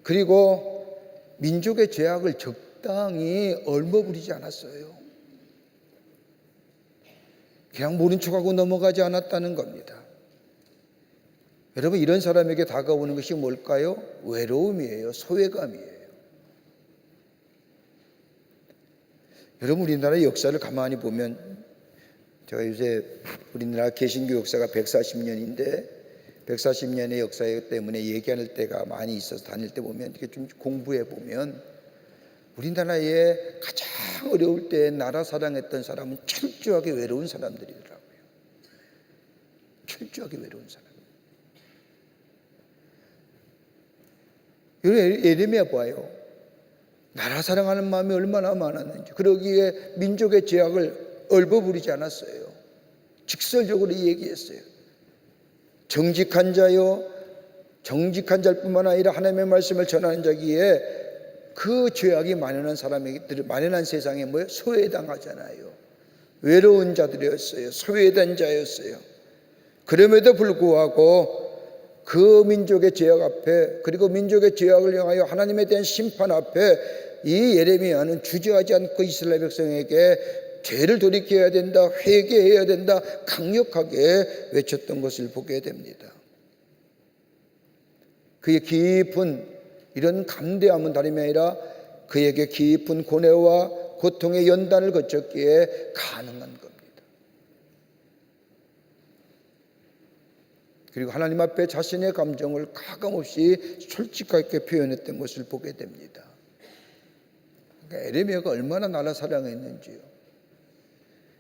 그리고 민족의 죄악을 적당히 얼머부리지 않았어요. 그냥 모른 척하고 넘어가지 않았다는 겁니다. 여러분, 이런 사람에게 다가오는 것이 뭘까요? 외로움이에요. 소외감이에요. 여러분, 우리나라의 역사를 가만히 보면, 제가 요새 우리나라 개신교 역사가 140년인데 140년의 역사 때문에 얘기할 때가 많이 있어서 다닐 때 보면, 이렇게 좀 공부해 보면, 우리나라에 가장 어려울 때 나라 사랑했던 사람은 철저하게 외로운 사람들이더라고요. 철저하게 외로운 사람. 에레미야 봐요. 나라 사랑하는 마음이 얼마나 많았는지. 그러기에 민족의 죄악을 얼버무리지 않았어요. 직설적으로 얘기했어요. 정직한 자요, 정직한 자일 뿐만 아니라 하나님의 말씀을 전하는 자기에 그 죄악이 만연한 사람에게, 만연한 세상에 뭐예요? 소외당하잖아요. 외로운 자들이었어요. 소외된 자였어요. 그럼에도 불구하고 그 민족의 죄악 앞에, 그리고 민족의 죄악을 향하여 하나님에 대한 심판 앞에 이 예레미야는 주저하지 않고 이스라엘 백성에게 죄를 돌이켜야 된다, 회개해야 된다, 강력하게 외쳤던 것을 보게 됩니다. 그의 깊은 이런 감대함은 다름이 아니라 그에게 깊은 고뇌와 고통의 연단을 거쳤기에 가능한 겁니다. 그리고 하나님 앞에 자신의 감정을 가감없이 솔직하게 표현했던 것을 보게 됩니다. 그러니까 에레미야가 얼마나 나라 사랑했는지요.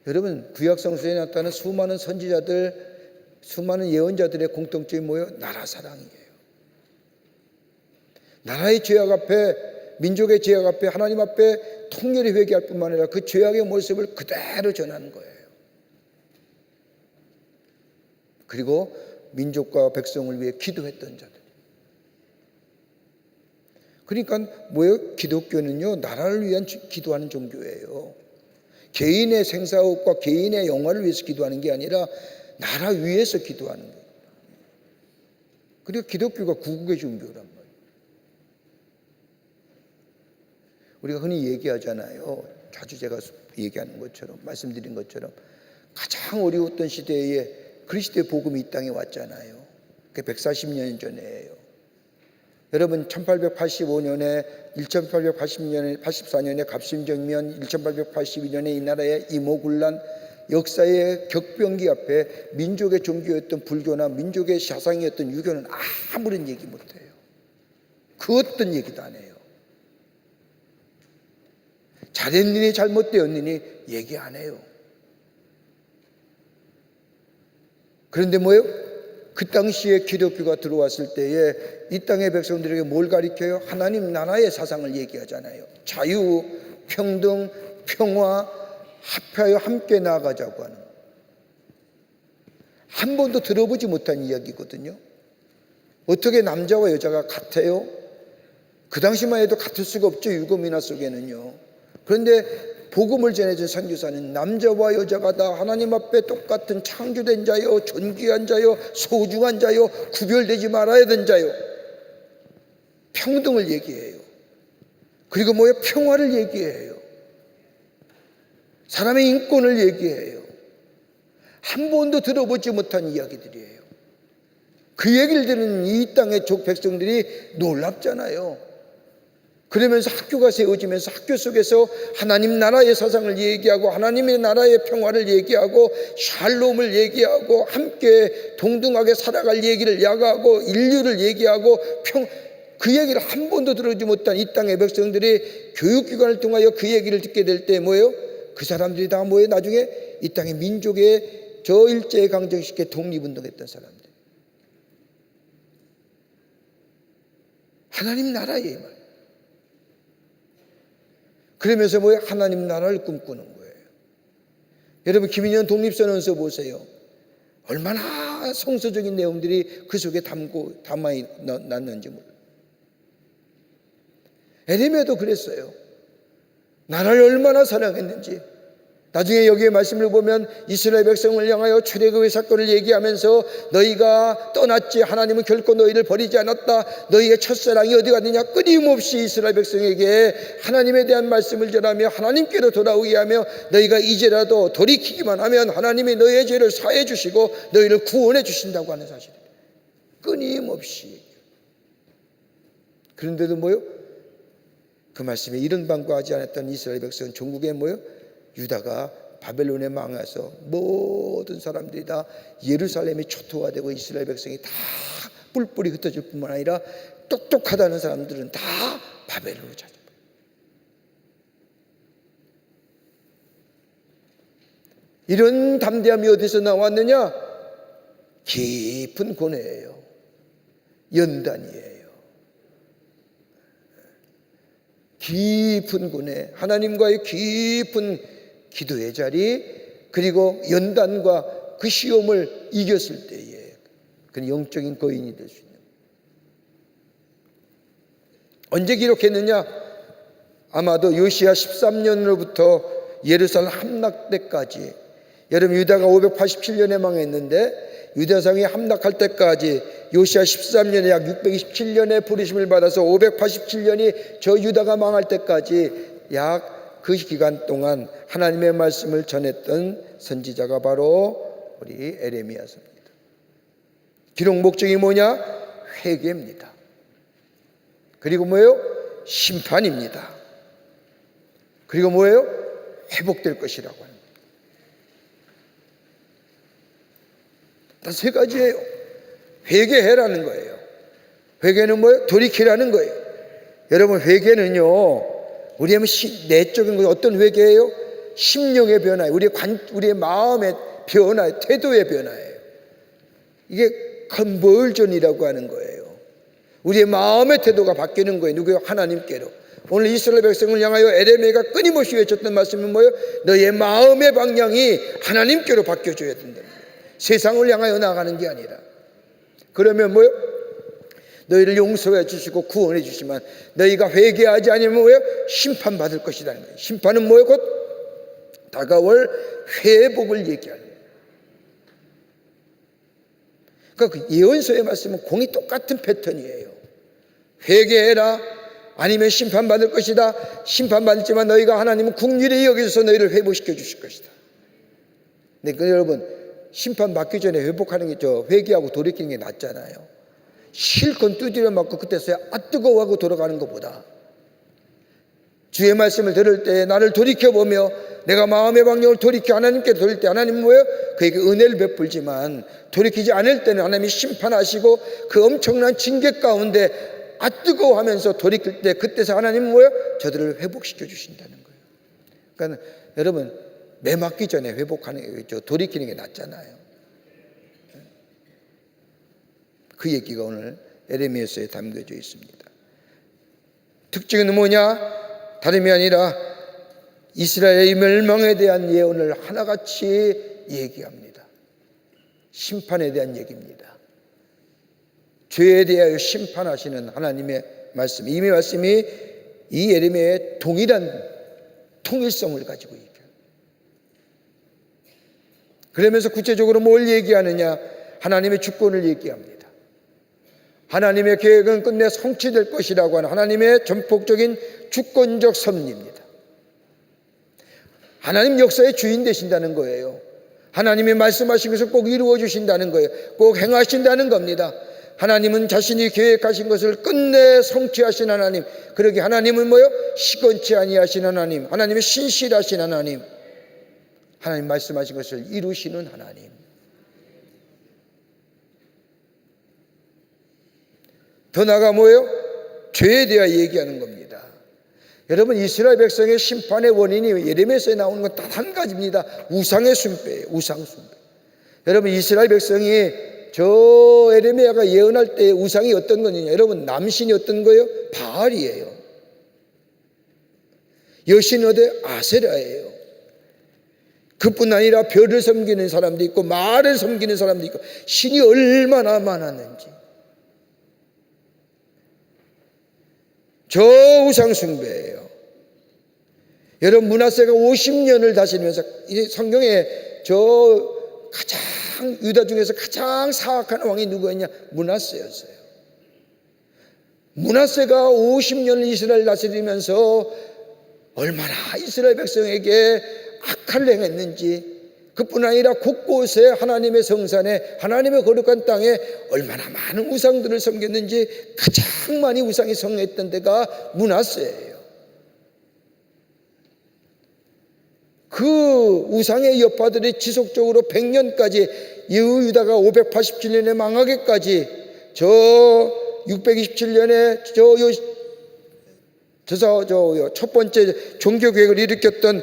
여러분, 구약 성서에 나타나는 수많은 선지자들, 수많은 예언자들의 공통점이 뭐예요? 나라 사랑이에요. 나라의 죄악 앞에, 민족의 죄악 앞에, 하나님 앞에 통렬히 회개할 뿐만 아니라 그 죄악의 모습을 그대로 전하는 거예요. 그리고 민족과 백성을 위해 기도했던 자들. 그러니까 뭐예요? 기독교는요, 나라를 위한 기도하는 종교예요. 개인의 생사옥과 개인의 영화를 위해서 기도하는 게 아니라 나라 위해서 기도하는 거예요. 그리고 기독교가 구국의 종교란 말이에요. 우리가 흔히 얘기하잖아요. 자주 제가 얘기하는 것처럼, 말씀드린 것처럼, 가장 어려웠던 시대에 그리스도의 복음이 이 땅에 왔잖아요. 그게 140년 전이에요. 여러분, 1885년에 1884년에 갑신정면, 1882년에 이 나라의 이모군란, 역사의 격변기 앞에 민족의 종교였던 불교나 민족의 사상이었던 유교는 아무런 얘기 못해요. 그 어떤 얘기도 안 해요. 잘했느니 잘못되었느니 얘기 안 해요. 그런데 뭐예요? 그 당시에 기독교가 들어왔을 때에 이 땅의 백성들에게 뭘 가르쳐요? 하나님 나라의 사상을 얘기하잖아요. 자유, 평등, 평화, 합하여 함께 나아가자고 하는, 한 번도 들어보지 못한 이야기거든요. 어떻게 남자와 여자가 같아요? 그 당시만 해도 같을 수가 없죠. 율법문화 속에는요. 그런데 복음을 전해준 선교사는 남자와 여자가 다 하나님 앞에 똑같은 창조된 자요, 존귀한 자요, 소중한 자요, 구별되지 말아야 되는 자요, 평등을 얘기해요. 그리고 뭐예요? 평화를 얘기해요. 사람의 인권을 얘기해요. 한 번도 들어보지 못한 이야기들이에요. 그 얘기를 들은 이 땅의 족 백성들이 놀랍잖아요. 그러면서 학교가 세워지면서 학교 속에서 하나님 나라의 사상을 얘기하고 하나님의 나라의 평화를 얘기하고 샬롬을 얘기하고 함께 동등하게 살아갈 얘기를 야가하고 인류를 얘기하고 그 얘기를 한 번도 들어보지 못한 이 땅의 백성들이 교육기관을 통하여 그 얘기를 듣게 될 때 뭐예요? 그 사람들이 다 뭐예요? 나중에 이 땅의 민족의 저 일제강점시대 독립운동했던 사람들, 하나님 나라의 말. 그러면서 뭐예요? 하나님 나라를 꿈꾸는 거예요. 여러분 김인현 독립선언서 보세요. 얼마나 성서적인 내용들이 그 속에 담아놨는지 몰라요. 에레미야도 그랬어요. 나라를 얼마나 사랑했는지. 나중에 여기에 말씀을 보면 이스라엘 백성을 향하여 출애굽의 사건을 얘기하면서 너희가 떠났지 하나님은 결코 너희를 버리지 않았다. 너희의 첫사랑이 어디 갔느냐. 끊임없이 이스라엘 백성에게 하나님에 대한 말씀을 전하며 하나님께로 돌아오게 하며 너희가 이제라도 돌이키기만 하면 하나님이 너희의 죄를 사해 주시고 너희를 구원해 주신다고 하는 사실이에요. 끊임없이. 그런데도 뭐요? 그 말씀에 이런 방구하지 않았던 이스라엘 백성은 종국에 뭐요? 유다가 바벨론에 망해서 모든 사람들이 다 예루살렘이 초토화 되고 이스라엘 백성이 다 뿔뿔이 흩어질 뿐만 아니라 똑똑하다는 사람들은 다 바벨론으로 찾아버려요. 이런 담대함이 어디서 나왔느냐? 깊은 고뇌예요. 연단이에요. 깊은 고뇌, 하나님과의 깊은 기도의 자리, 그리고 연단과 그 시험을 이겼을 때에 그는 영적인 거인이 될 수 있는. 언제 기록했느냐? 아마도 요시야 13년으로부터 예루살렘 함락 때까지. 여러분 유다가 587년에 망했는데 유다성이 함락할 때까지 요시야 13년에 약 627년의 부르심을 받아서 587년이 저 유다가 망할 때까지 약 그 기간 동안 하나님의 말씀을 전했던 선지자가 바로 우리 에레미야서입니다. 기록 목적이 뭐냐? 회개입니다. 그리고 뭐예요? 심판입니다. 그리고 뭐예요? 회복될 것이라고 합니다. 다 세 가지예요. 회개해라는 거예요. 회개는 뭐예요? 돌이키라는 거예요. 여러분 회개는요, 우리의 내적인 것 어떤 회개예요? 심령의 변화예요. 우리의 마음의 변화, 태도의 변화예요. 이게 컨버전이라고 하는 거예요. 우리의 마음의 태도가 바뀌는 거예요. 누구요? 하나님께로. 오늘 이스라엘 백성을 향하여 에레미야가 끊임없이 외쳤던 말씀이 뭐예요? 너의 마음의 방향이 하나님께로 바뀌어줘야 된다. 세상을 향하여 나가는 게 아니라. 그러면 뭐예요? 너희를 용서해 주시고 구원해 주시면 너희가 회개하지 않으면 뭐예요? 심판받을 것이라는 거예요. 심판은 뭐예요? 곧 다가올 회복을 얘기하는 거예요. 그러니까 그 예언서의 말씀은 공이 똑같은 패턴이에요. 회개해라, 아니면 심판받을 것이다. 심판받지만 너희가 하나님은 긍휼히 여기셔서 너희를 회복시켜 주실 것이다. 네, 여러분 심판받기 전에 회복하는 게 회개하고 돌이키는 게 낫잖아요. 실컷 두드려 맞고 그때서야 뜨거워하고 돌아가는 것보다 주의 말씀을 들을 때 나를 돌이켜보며 내가 마음의 방향을 돌이켜 하나님께 돌릴 때 하나님은 뭐예요? 그에게 은혜를 베풀지만 돌이키지 않을 때는 하나님이 심판하시고 그 엄청난 징계 가운데 뜨거워하면서 돌이킬 때 그때서 하나님은 뭐예요? 저들을 회복시켜 주신다는 거예요. 그러니까 여러분 매 맞기 전에 회복하는 돌이키는 게 낫잖아요. 그 얘기가 오늘 에레미야서에 담겨져 있습니다. 특징은 뭐냐? 다름이 아니라 이스라엘의 멸망에 대한 예언을 하나같이 얘기합니다. 심판에 대한 얘기입니다. 죄에 대하여 심판하시는 하나님의 말씀, 이 말씀이 이 예레미야의 동일한 통일성을 가지고 있어요. 그러면서 구체적으로 뭘 얘기하느냐? 하나님의 주권을 얘기합니다. 하나님의 계획은 끝내 성취될 것이라고 하는 하나님의 전폭적인 주권적 섭리입니다. 하나님 역사의 주인 되신다는 거예요. 하나님이 말씀하신 것을 꼭 이루어 주신다는 거예요. 꼭 행하신다는 겁니다. 하나님은 자신이 계획하신 것을 끝내 성취하신 하나님. 그러기 하나님은 뭐요? 시건치 아니하신 하나님, 하나님의 신실하신 하나님, 하나님 말씀하신 것을 이루시는 하나님. 더 나아가 뭐예요? 죄에 대해 얘기하는 겁니다. 여러분 이스라엘 백성의 심판의 원인이 예레미야서에 나오는 건 단 한 가지입니다. 우상의 숭배예요. 우상 숭배. 여러분 이스라엘 백성이 저 예레미야가 예언할 때 우상이 어떤 거냐? 여러분 남신이 어떤 거예요? 바알이에요. 여신이 어디? 아세라예요. 그뿐 아니라 별을 섬기는 사람도 있고 말을 섬기는 사람도 있고 신이 얼마나 많았는지. 저 우상 숭배예요. 여러분 므낫세가 50년을 다스리면서 이 성경에 저 가장 유다 중에서 가장 사악한 왕이 누구였냐? 므낫세였어요. 므낫세가 50년을 이스라엘 다스리면서 얼마나 이스라엘 백성에게 악할 행했는지, 그뿐 아니라 곳곳에 하나님의 성산에 하나님의 거룩한 땅에 얼마나 많은 우상들을 섬겼는지 가장 많이 우상이 성했던 데가 므낫세예요. 그 우상의 여파들이 지속적으로 100년까지 유다가 587년에 망하기까지 저 627년에 첫 번째 종교개혁을 일으켰던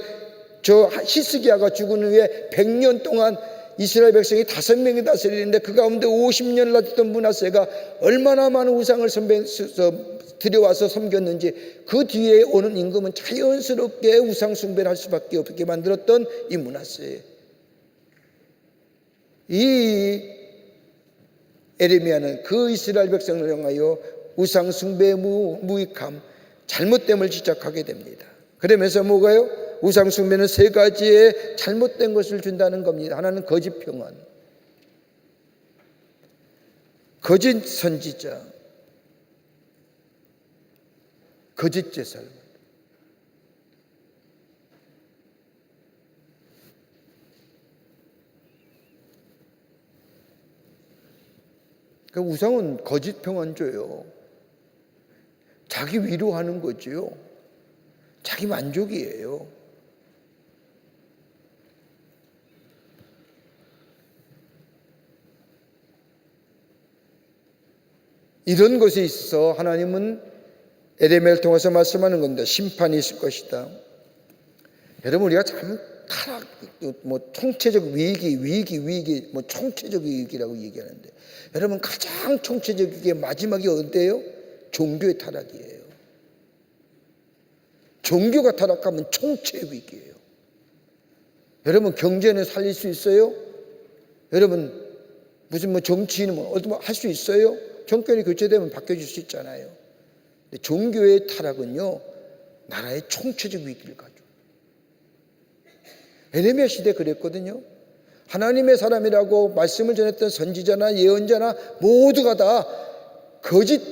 저 히스기야가 죽은 후에 100년 동안 이스라엘 백성이 5명이 다스리는데 그 가운데 50년을 다스렸던 므낫세가 얼마나 많은 우상을 들여와서 섬겼는지 그 뒤에 오는 임금은 자연스럽게 우상 숭배를 할 수밖에 없게 만들었던 이 므낫세. 이 에레미야는 그 이스라엘 백성을 향하여 우상 숭배의 무익함, 잘못됨을 지적하게 됩니다. 그러면서 뭐가요? 우상 숭배는 세 가지의 잘못된 것을 준다는 겁니다. 하나는 거짓 평안, 거짓 선지자, 거짓 제사를. 그 우상은 거짓 평안 줘요. 자기 위로하는 거지요. 자기 만족이에요. 이런 것에 있어서 하나님은 에레미야를 통해서 말씀하는 건데 심판이 있을 것이다. 여러분 우리가 참 타락, 총체적 위기, 총체적 위기라고 얘기하는데 여러분 가장 총체적 위기의 마지막이 어디예요? 종교의 타락이에요. 종교가 타락하면 총체 위기예요. 여러분 경제는 살릴 수 있어요? 여러분 무슨 정치인은 할 수 있어요? 정권이 교체되면 바뀌어질 수 있잖아요. 근데 종교의 타락은요 나라의 총체적 위기를 가져요. 에레미야 시대 그랬거든요. 하나님의 사람이라고 말씀을 전했던 선지자나 예언자나 모두가 다 거짓,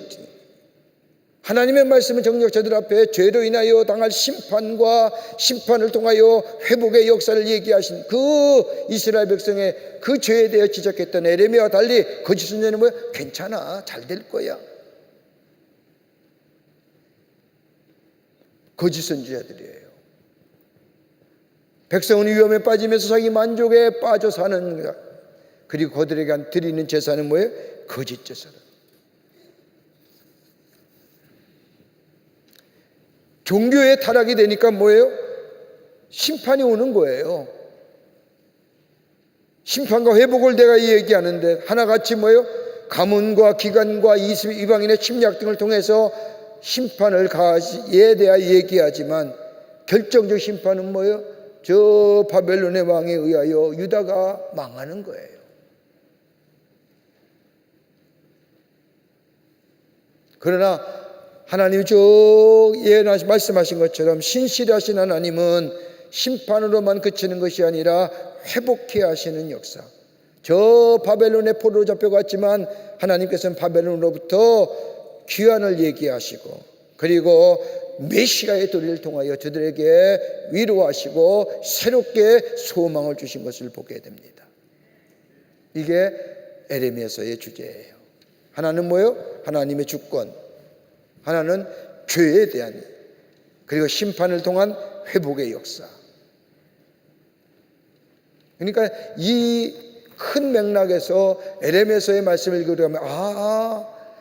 하나님의 말씀을 정작 저들 앞에 죄로 인하여 당할 심판과 심판을 통하여 회복의 역사를 얘기하신 그 이스라엘 백성의 그 죄에 대해 지적했던 에레미야와 달리 거짓 선지자는 뭐야? 괜찮아, 잘 될 거야. 거짓 선지자들이에요. 백성은 위험에 빠지면서 자기 만족에 빠져 사는 거야. 그리고 그들에게 드리는 제사는 뭐예요? 거짓 제사다. 종교의 타락이 되니까 뭐예요? 심판이 오는 거예요. 심판과 회복을 내가 얘기하는데 하나같이 뭐예요? 가문과 기관과 이방인의 침략 등을 통해서 심판을 가시에 대하 얘기하지만 결정적 심판은 뭐예요? 저 바벨론의 왕에 의하여 유다가 망하는 거예요. 그러나 하나님이 쭉 예언하신 말씀하신 것처럼 신실하신 하나님은 심판으로만 그치는 것이 아니라 회복해 하시는 역사. 저 바벨론의 포로로 잡혀갔지만 하나님께서는 바벨론으로부터 귀환을 얘기하시고 그리고 메시아의 도리를 통하여 저들에게 위로하시고 새롭게 소망을 주신 것을 보게 됩니다. 이게 에레미야서의 주제예요. 하나는 뭐예요? 하나님의 주권, 하나는 죄에 대한, 그리고 심판을 통한 회복의 역사. 그러니까 이 큰 맥락에서 에레미야서의 말씀을 읽으려면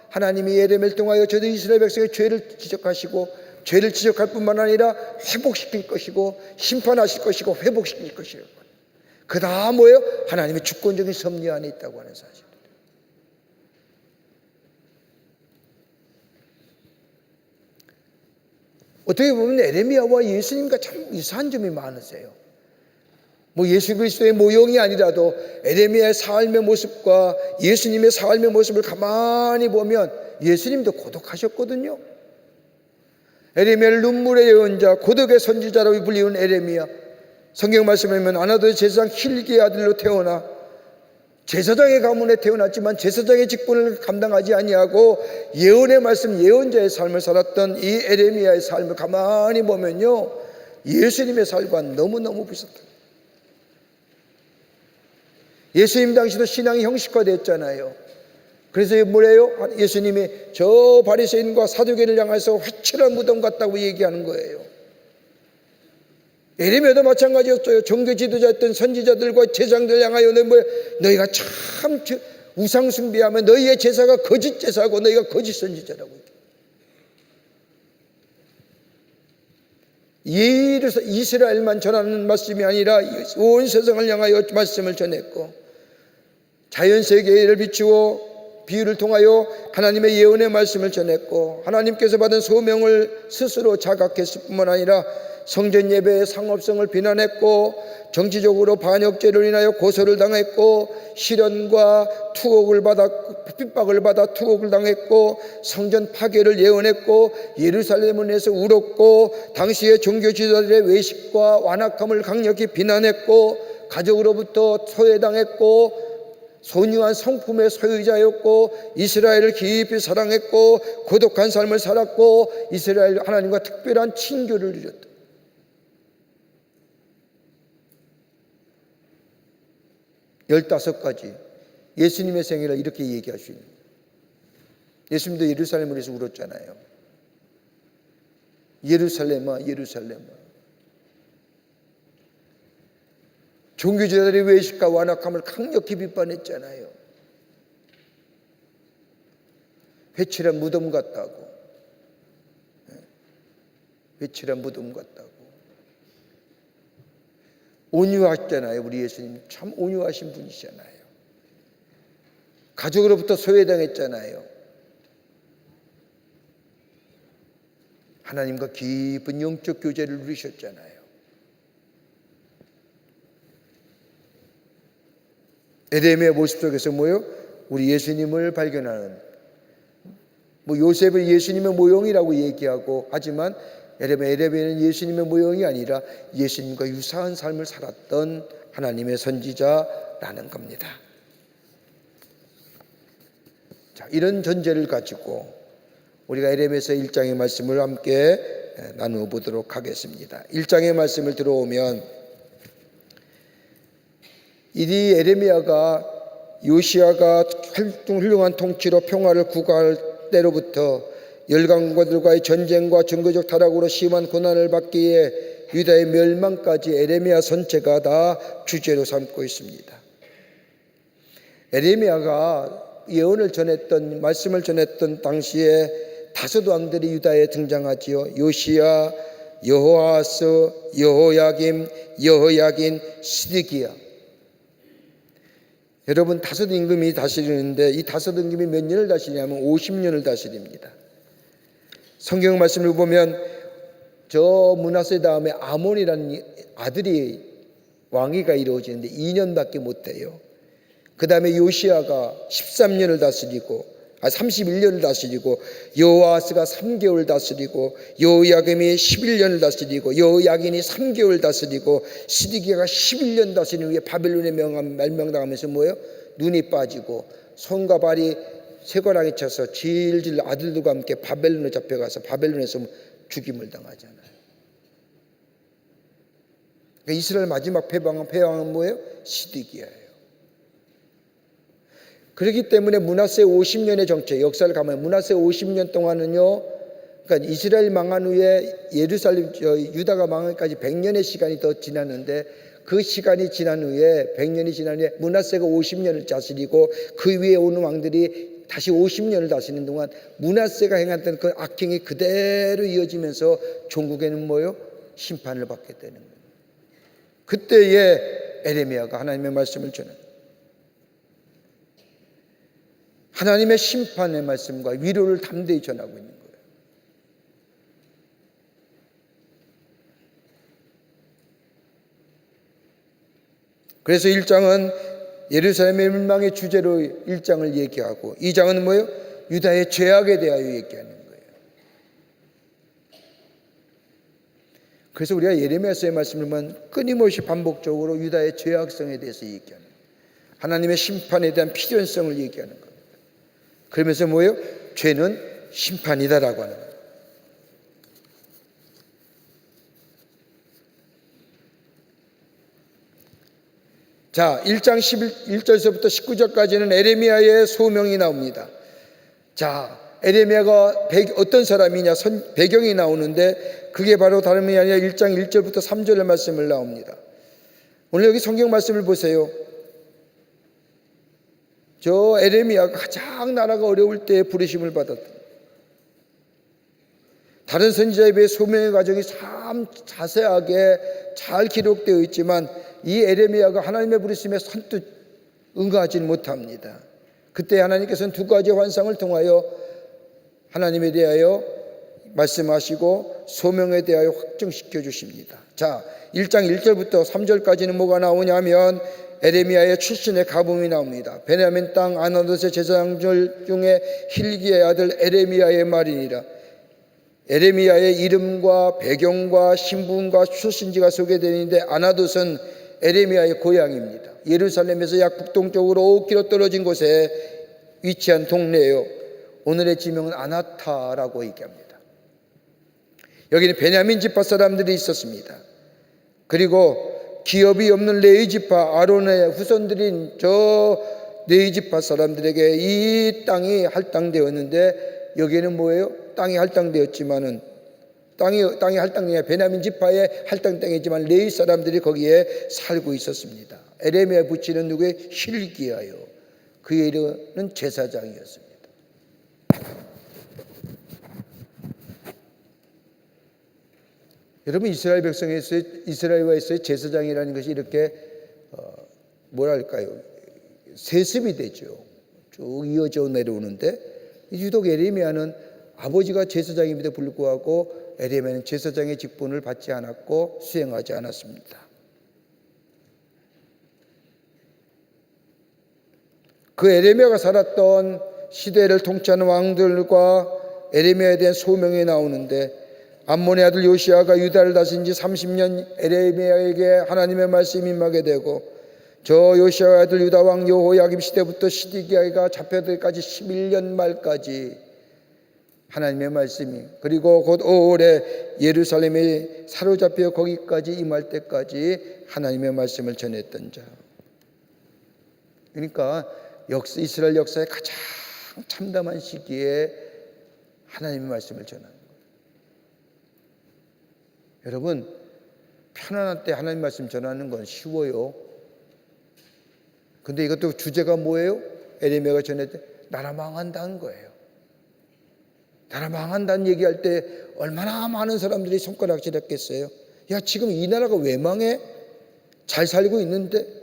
하나님이 에레미야를 통하여 저들 이스라엘 백성의 죄를 지적하시고 죄를 지적할 뿐만 아니라 회복시킬 것이고 심판하실 것이고 회복시킬 것이고 그 다음 뭐예요? 하나님의 주권적인 섭리 안에 있다고 하는 사실. 어떻게 보면 에레미야와 예수님과 참 유사한 점이 많으세요. 예수 그리스도의 모형이 아니라도 에레미야의 삶의 모습과 예수님의 삶의 모습을 가만히 보면 예수님도 고독하셨거든요. 에레미야를 눈물의 예언자, 고독의 선지자라고 불리는 에레미야, 성경 말씀에 보면 아나도의 제사장 hil기의 아들로 태어나 제사장의 가문에 태어났지만 제사장의 직분을 감당하지 아니하고 예언의 말씀, 예언자의 삶을 살았던 이 에레미야의 삶을 가만히 보면요, 예수님의 삶과 너무너무 비슷해요. 예수님 당시도 신앙이 형식화됐잖아요. 그래서 뭐래요? 예수님이 저 바리새인과 사두개를 향해서 회칠한 무덤 같다고 얘기하는 거예요. 에레미야도 마찬가지였어요. 종교 지도자였던 선지자들과 제사장들 향하여 너희가 참 우상 숭배하면 너희의 제사가 거짓 제사고 너희가 거짓 선지자라고. 이스라엘만 전하는 말씀이 아니라 온 세상을 향하여 말씀을 전했고 자연세계를 비추어 비유를 통하여 하나님의 예언의 말씀을 전했고 하나님께서 받은 소명을 스스로 자각했을 뿐만 아니라 성전 예배의 상업성을 비난했고 정치적으로 반역죄를 인하여 고소를 당했고 시련과 투옥을 받아 핍박을 받아 투옥을 당했고 성전 파괴를 예언했고 예루살렘을 내서 울었고 당시의 종교 지도자들의 외식과 완악함을 강력히 비난했고 가족으로부터 소외당했고 소유한 성품의 소유자였고 이스라엘을 깊이 사랑했고 고독한 삶을 살았고 이스라엘 하나님과 특별한 친교를 누렸다. 15가지 예수님의 생애를 이렇게 얘기할 수 있는 거예요. 예수님도 예루살렘을 위해서 울었잖아요. 예루살렘아 예루살렘아. 종교지도자들의 외식과 완악함을 강력히 비판했잖아요. 회칠한 무덤 같다고. 회칠한 무덤 같다고. 온유하셨잖아요. 우리 예수님 참 온유하신 분이잖아요. 가족으로부터 소외당했잖아요. 하나님과 깊은 영적 교제를 누리셨잖아요. 에레미야 모습 속에서 뭐예요? 우리 예수님을 발견하는, 요셉을 예수님의 모형이라고 얘기하고 하지만 에레미야는 예수님의 모형이 아니라 예수님과 유사한 삶을 살았던 하나님의 선지자라는 겁니다. 자, 이런 전제를 가지고 우리가 에레미야서 1장의 말씀을 함께 나누어 보도록 하겠습니다. 1장의 말씀을 들어오면 이 에레미야가 요시야가 훌륭한 통치로 평화를 구가할 때로부터 열강과들과의 전쟁과 종교적 타락으로 심한 고난을 받기에 유다의 멸망까지 에레미야 전체가 다 주제로 삼고 있습니다. 에레미야가 예언을 전했던, 말씀을 전했던 당시에 다섯 왕들이 유다에 등장하지요. 요시야, 여호아스, 여호야김, 여호야긴, 시드기야. 여러분, 다섯 임금이 다스리는데 이 다섯 임금이 몇 년을 다스리냐면 50년을 다스립니다. 성경 말씀을 보면 저 므낫세 다음에 아몬이라는 아들이 왕위가 이루어지는데 2년밖에 못해요. 그 다음에 요시야가 13년을 다스리고 31년을 다스리고, 여호아스가 3개월 다스리고, 여호야김이 11년을 다스리고, 여호야긴이 3개월 다스리고, 시드기야가 11년 다스리는 후에 바벨론에 멸망당하면서 뭐예요? 눈이 빠지고 손과 발이 쇠고랑이 쳐서 질질 아들들과 함께 바벨론에 잡혀가서 바벨론에서 죽임을 당하잖아요. 그러니까 이스라엘 마지막 패왕은 뭐예요? 시드기야예요. 그렇기 때문에 므낫세 50년의 정체, 역사를 가면 므낫세 50년 동안은요, 그러니까 이스라엘 망한 후에 예루살렘, 유다가 망하기까지 100년의 시간이 더 지났는데, 그 시간이 지난 후에 100년이 지난 후에 므낫세가 50년을 다스리고 그 위에 오는 왕들이 다시 50년을 다스리는 동안 므낫세가 행했던 그 악행이 그대로 이어지면서 종국에는 뭐예요? 심판을 받게 되는 거예요. 그때에 에레미야가 하나님의 말씀을 전합니다. 하나님의 심판의 말씀과 위로를 담대히 전하고 있는 거예요. 그래서 1장은 예루살렘의 멸망의 주제로 1장을 얘기하고, 2장은 뭐예요? 유다의 죄악에 대하여 얘기하는 거예요. 그래서 우리가 예레미야서의 말씀을 보면 끊임없이 반복적으로 유다의 죄악성에 대해서 얘기하는 거예요. 하나님의 심판에 대한 필연성을 얘기하는 거예요. 그러면서 뭐예요? 죄는 심판이다라고 하는 거예요. 자, 1장 1절서부터 19절까지는 에레미야의 소명이 나옵니다. 자, 에레미야가 어떤 사람이냐 배경이 나오는데, 그게 바로 다름이 아니라 1장 1절부터 3절의 말씀을 나옵니다. 오늘 여기 성경 말씀을 보세요. 저 에레미야가 가장 나라가 어려울 때 부르심을 받았다. 다른 선지자에 비해 소명의 과정이 참 자세하게 잘 기록되어 있지만 이 에레미야가 하나님의 부르심에 선뜻 응하지 못합니다. 그때 하나님께서는 두 가지 환상을 통하여 하나님에 대하여 말씀하시고 소명에 대하여 확정시켜 주십니다. 자, 1장 1절부터 3절까지는 뭐가 나오냐면 에레미야의 출신의 가뭄이 나옵니다. 베냐민 땅 아나돗의 제사장들 중에 힐기의 아들 에레미야의 말이니라. 에레미야의 이름과 배경과 신분과 출신지가 소개되는데, 아나돗은 에레미야의 고향입니다. 예루살렘에서 약 북동쪽으로 5km 떨어진 곳에 위치한 동네예요. 오늘의 지명은 아나타라고 얘기합니다. 여기는 베냐민 지파 사람들이 있었습니다. 그리고 기업이 없는 레위 지파, 아론의 후손들인 저 레위 지파 사람들에게 이 땅이 할당되었는데, 여기는 뭐예요? 땅이 할당되었지만은 땅이 할당되냐, 베냐민 지파의 할당 땅이지만 레위 사람들이 거기에 살고 있었습니다. 에레미야 부친은 누구의? 힐기야요. 그의 이름은 제사장이었습니다. 여러분, 이스라엘과에서의 제사장이라는 것이 이렇게 뭐랄까요, 세습이 되죠. 쭉 이어져 내려오는데, 유독 에레미야는 아버지가 제사장임에도 불구하고 에레미야는 제사장의 직분을 받지 않았고 수행하지 않았습니다. 그 에레미야가 살았던 시대를 통치하는 왕들과 에레미야에 대한 소명이 나오는데, 암몬의 아들 요시야가 유다를 다스린 지 30년 에레미야에게 하나님의 말씀이 임하게 되고, 저 요시야의 아들 유다 왕 여호야김 시대부터 시드기야가 잡혀들까지 11년 말까지 하나님의 말씀이, 그리고 곧 5월에 예루살렘에 사로잡혀 거기까지 임할 때까지 하나님의 말씀을 전했던 자. 그러니까 이스라엘 역사의 가장 참담한 시기에 하나님의 말씀을 전하는 거예요. 여러분, 편안할 때 하나님 말씀 전하는 건 쉬워요. 근데 이것도 주제가 뭐예요? 에레미야가 전했을 때 나라 망한다는 거예요. 나라 망한다는 얘기할 때 얼마나 많은 사람들이 손가락질했겠어요. 야, 지금 이 나라가 왜 망해? 잘 살고 있는데.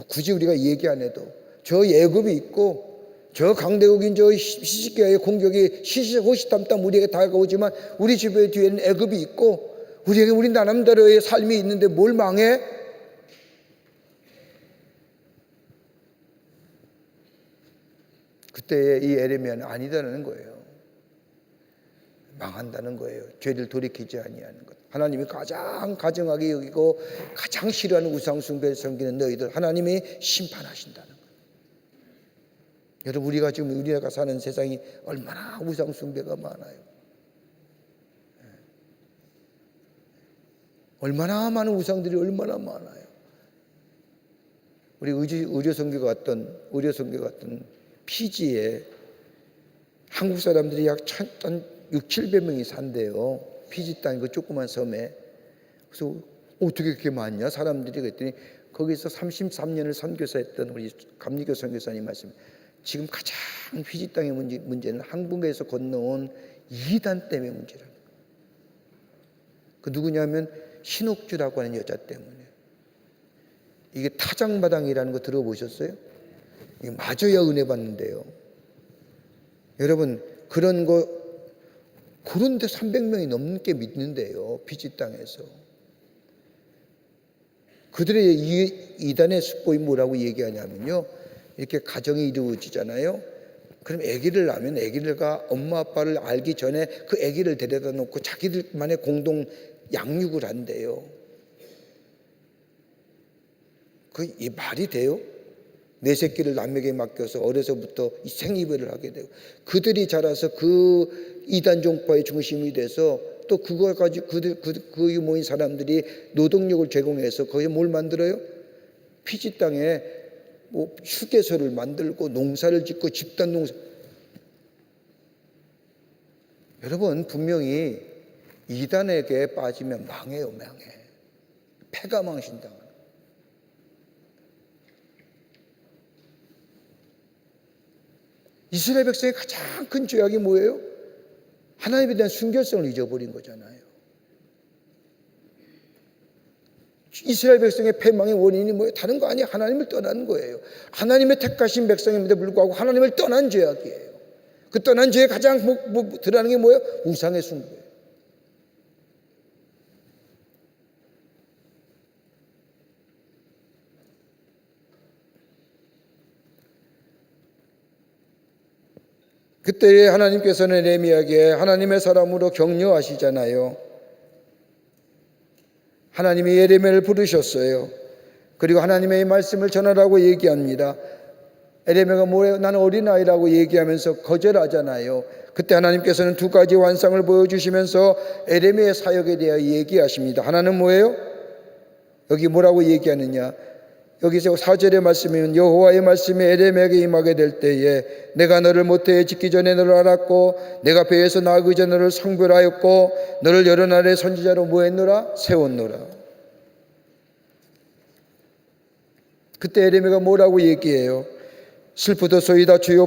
굳이 우리가 얘기 안 해도 저 애굽이 있고 저 강대국인 저 히스기야의 공격이 호시탐탐 우리에게 다가오지만 우리 주변 뒤에는 애굽이 있고 우리에게 우리 나름대로의 삶이 있는데 뭘 망해? 그때 이 에레미야는 아니다는 거예요. 망한다는 거예요. 죄를 돌이키지 아니하는 것. 하나님이 가장 가증하게 여기고 가장 싫어하는 우상 숭배를 섬기는 너희들, 하나님이 심판하신다는 거예요. 여러분, 우리가 지금 우리가 사는 세상이 얼마나 우상 숭배가 많아요. 얼마나 많은 우상들이 얼마나 많아요. 우리 의료선교 갔던 피지에 한국 사람들이 약 600~700명이 산대요. 피지 땅 그 조그만 섬에. 그래서 어떻게 그렇게 많냐 사람들이 그랬더니 거기서 33년을 선교사했던 우리 감리교 선교사님 말씀, 지금 가장 피지 땅의 문제는 한국에서 건너온 이단 때문에 문제라는 거예요. 그 누구냐면 신옥주라고 하는 여자 때문에. 이게 타장마당이라는 거 들어보셨어요? 이게 맞아야 은혜 받는데요. 여러분, 그런 거 그런데 300명이 넘게 믿는데요. 피지 땅에서. 그들의 이단의 수법이 뭐라고 얘기하냐면요, 이렇게 가정이 이루어지잖아요. 그럼 아기를 낳으면 아기가 엄마 아빠를 알기 전에 그 아기를 데려다 놓고 자기들만의 공동 양육을 한대요. 이 말이 돼요? 내 새끼를 남에게 맡겨서 어려서부터 생이별을 하게 되고, 그들이 자라서 그 이단 종파의 중심이 돼서 또 그거 가지고 그 모인 사람들이 노동력을 제공해서 거기에 뭘 만들어요? 피지 땅에 뭐 휴게소를 만들고 농사를 짓고 집단 농사. 여러분, 분명히 이단에게 빠지면 망해요. 패가 망신당하는. 이스라엘 백성의 가장 큰 죄악이 뭐예요? 하나님에 대한 순결성을 잊어버린 거잖아요. 이스라엘 백성의 패망의 원인이 뭐예요? 다른 거 아니에요. 하나님을 떠난 거예요. 하나님의 택하신 백성임에도 불구하고 하나님을 떠난 죄악이에요. 그 떠난 죄의 가장 드러나는 게 뭐예요? 우상의 숭배. 그때 하나님께서는 에레미야에게 하나님의 사람으로 격려하시잖아요. 하나님이 에레미야를 부르셨어요. 그리고 하나님의 말씀을 전하라고 얘기합니다. 에레미야가 뭐예요? 나는 어린아이라고 얘기하면서 거절하잖아요. 그때 하나님께서는 두 가지 환상을 보여주시면서 에레미야의 사역에 대해 얘기하십니다. 하나는 뭐예요? 여기 뭐라고 얘기하느냐? 여기서 4절의 말씀이면 여호와의 말씀이 에레미야에게 임하게 될 때에 내가 너를 모태에 짓기 전에 너를 알았고 내가 배에서 나기 전에 너를 성별하였고 너를 여러 나라의 선지자로 뭐했노라? 세웠노라. 그때 에레미야가 뭐라고 얘기해요? 슬프도소이다 주여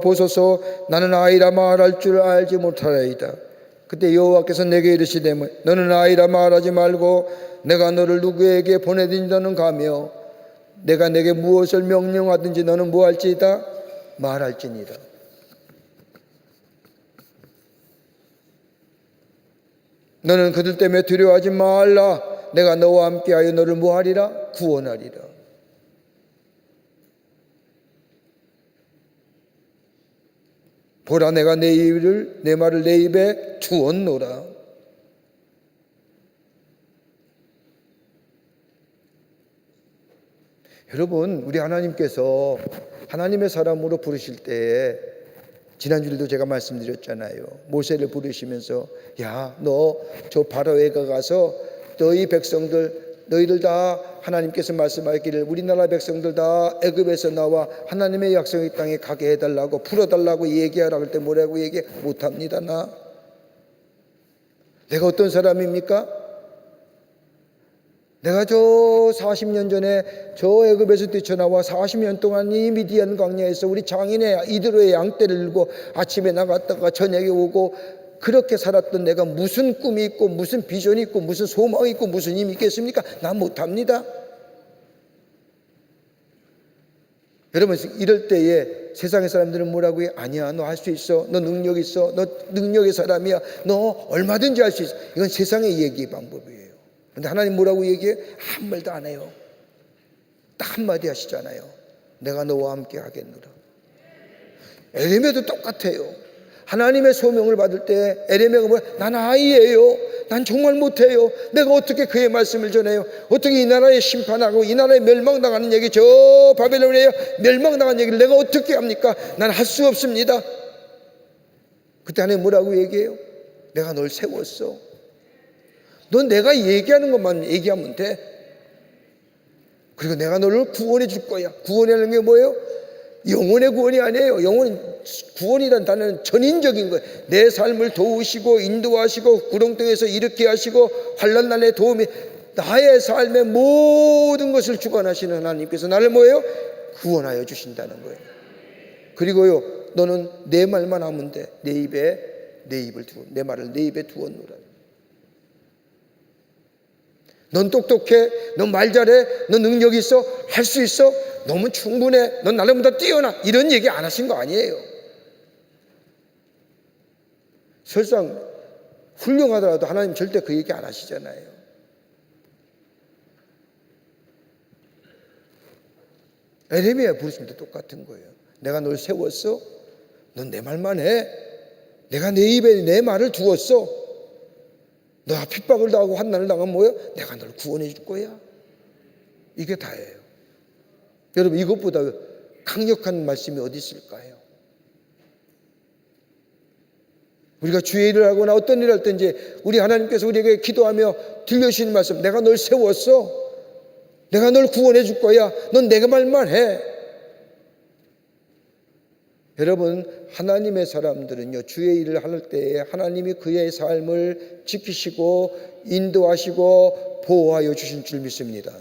보소서 나는 아이라 말할 줄 알지 못하나이다. 그때 여호와께서 내게 이르시되 너는 아이라 말하지 말고 내가 너를 누구에게 보내든지 너는 가며 내가 내게 무엇을 명령하든지 너는 뭐할지이다? 말할지니라. 너는 그들 때문에 두려워하지 말라. 내가 너와 함께하여 너를 뭐하리라? 구원하리라. 보라, 내가 내 말을 내 입에 주었노라. 여러분, 우리 하나님께서 하나님의 사람으로 부르실 때에 지난주에도 제가 말씀드렸잖아요. 모세를 부르시면서 야, 너 저 바로에 가서 너희 백성들 너희들 다 하나님께서 말씀하기를 우리나라 백성들 다 애굽에서 나와 하나님의 약속의 땅에 가게 해달라고 풀어달라고 얘기하라. 그럴 때 뭐라고 얘기해? 못합니다. 내가 어떤 사람입니까? 내가 저 40년 전에 저 애굽에서 뛰쳐나와 40년 동안 이 미디안 광야에서 우리 장인의 이드로의 양떼를 들고 아침에 나갔다가 저녁에 오고 그렇게 살았던 내가 무슨 꿈이 있고 무슨 비전이 있고 무슨 소망이 있고 무슨 힘이 있겠습니까? 난 못합니다. 여러분, 이럴 때에 세상의 사람들은 뭐라고 해? 아니야, 너 할 수 있어. 너 능력 있어. 너 능력의 사람이야. 너 얼마든지 할 수 있어. 이건 세상의 얘기 방법이에요. 그런데 하나님 뭐라고 얘기해? 아무 말도 안 해요. 딱 한마디 하시잖아요. 내가 너와 함께 하겠노라. 에레미야도 똑같아요. 하나님의 소명을 받을 때 에레미야가 뭐야? 난 아이예요. 난 정말 못해요. 내가 어떻게 그의 말씀을 전해요? 어떻게 이 나라에 심판하고 이 나라에 멸망당하는 얘기, 저 바벨론에 멸망당하는 얘기를 내가 어떻게 합니까? 난 할 수 없습니다. 그때 하나님 뭐라고 얘기해요? 내가 널 세웠어. 넌 내가 얘기하는 것만 얘기하면 돼. 그리고 내가 너를 구원해 줄 거야. 구원하는 게 뭐예요? 영혼의 구원이 아니에요. 구원이란 단어는 전인적인 거예요. 내 삶을 도우시고 인도하시고 구렁텅이에서 일으켜 하시고 환난 날에 도움이, 나의 삶의 모든 것을 주관하시는 하나님께서 나를 뭐예요? 구원하여 주신다는 거예요. 그리고요, 너는 내 말만 하면 돼. 내 말을 내 입에 두었노라. 넌 똑똑해, 넌 말 잘해, 넌 능력 있어, 할 수 있어, 너무 충분해, 넌 나름보다 뛰어나, 이런 얘기 안 하신 거 아니에요. 설상 훌륭하더라도 하나님 절대 그 얘기 안 하시잖아요. 에레미야 부르신 때 똑같은 거예요. 내가 널 세웠어, 넌 내 말만 해. 내가 내 입에 내 말을 두었어. 너가 핍박을 당하고 환난을 당하면 뭐야? 내가 널 구원해 줄 거야. 이게 다예요. 여러분, 이것보다 강력한 말씀이 어디 있을까요? 우리가 주의 일을 하거나 어떤 일을 할 때 이제 우리 하나님께서 우리에게 기도하며 들려주시는 말씀, 내가 널 세웠어. 내가 널 구원해 줄 거야. 넌 내 말만 해. 여러분, 하나님의 사람들은요, 주의 일을 할 때에 하나님이 그의 삶을 지키시고 인도하시고 보호하여 주신 줄 믿습니다.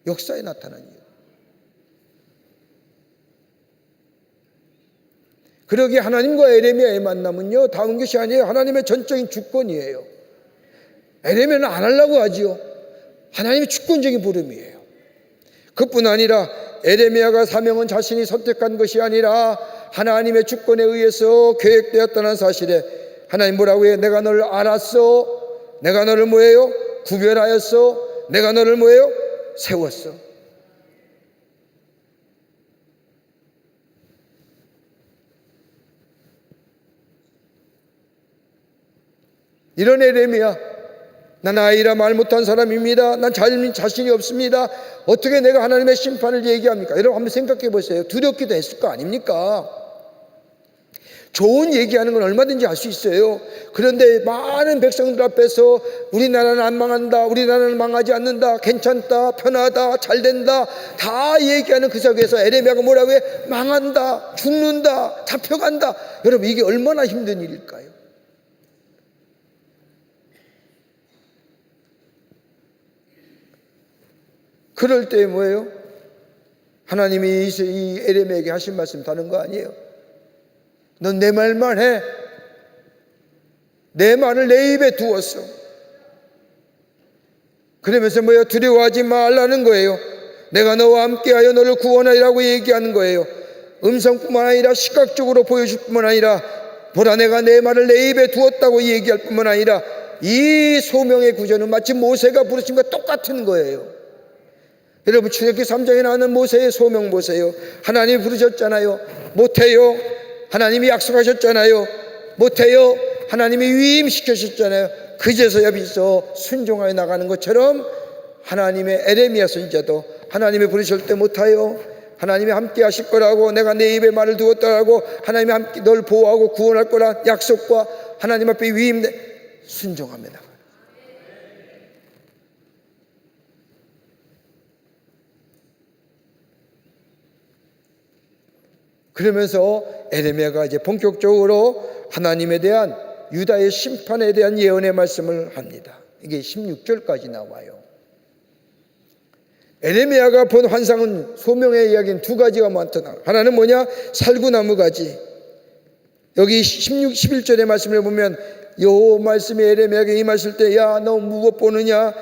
역사에 나타난 이유. 그러기에 하나님과 에레미야의 만남은요, 다운 것이 아니에요. 하나님의 전적인 주권이에요. 에레미야는 안 하려고 하지요. 하나님의 주권적인 부름이에요. 그뿐 아니라 에레미야가 사명은 자신이 선택한 것이 아니라 하나님의 주권에 의해서 계획되었다는 사실에 하나님 뭐라고 해요? 내가 너를 알았어. 내가 너를 뭐예요? 구별하였어. 내가 너를 뭐예요? 세웠어. 이런 에레미야, 난 아이라 말 못한 사람입니다. 난 자신이 없습니다. 어떻게 내가 하나님의 심판을 얘기합니까? 여러분 한번 생각해 보세요. 두렵기도 했을 거 아닙니까? 좋은 얘기하는 건 얼마든지 할 수 있어요. 그런데 많은 백성들 앞에서 우리나라는 안 망한다, 우리나라는 망하지 않는다, 괜찮다, 편하다, 잘 된다 다 얘기하는 그 속에서 에레미야가 뭐라고 해? 망한다, 죽는다, 잡혀간다. 여러분, 이게 얼마나 힘든 일일까요? 그럴 때 뭐예요? 하나님이 이 에레미야에게 하신 말씀 다른 거 아니에요? 넌 내 말만 해. 내 말을 내 입에 두었어. 그러면서 뭐예요? 두려워하지 말라는 거예요. 내가 너와 함께하여 너를 구원하리라고 얘기하는 거예요. 음성뿐만 아니라 시각적으로 보여줄 뿐만 아니라 보라, 내가 내 말을 내 입에 두었다고 얘기할 뿐만 아니라 이 소명의 구절은 마치 모세가 부르신 것과 똑같은 거예요. 여러분, 출애굽기 3장에 나오는 모세의 소명 보세요. 하나님이 부르셨잖아요. 못해요. 하나님이 약속하셨잖아요. 못해요. 하나님이 위임시키셨잖아요. 그제서야 비로소 순종하여 나가는 것처럼 하나님의 에레미야 선지자도 하나님이 부르실 때 못해요. 하나님이 함께 하실 거라고, 내가 내 입에 말을 두었다라고, 하나님이 함께 널 보호하고 구원할 거라 약속과 하나님 앞에 순종하며 나가요. 그러면서 에레미야가 이제 본격적으로 하나님에 대한 유다의 심판에 대한 예언의 말씀을 합니다. 이게 16절까지 나와요. 에레미야가 본 환상은, 소명의 이야기는 두 가지가 많더라. 하나는 뭐냐? 살구나무 가지. 여기 16, 11절의 말씀을 보면 요 말씀이 에레미야에게 임하실 때, 야, 너 무엇 보느냐?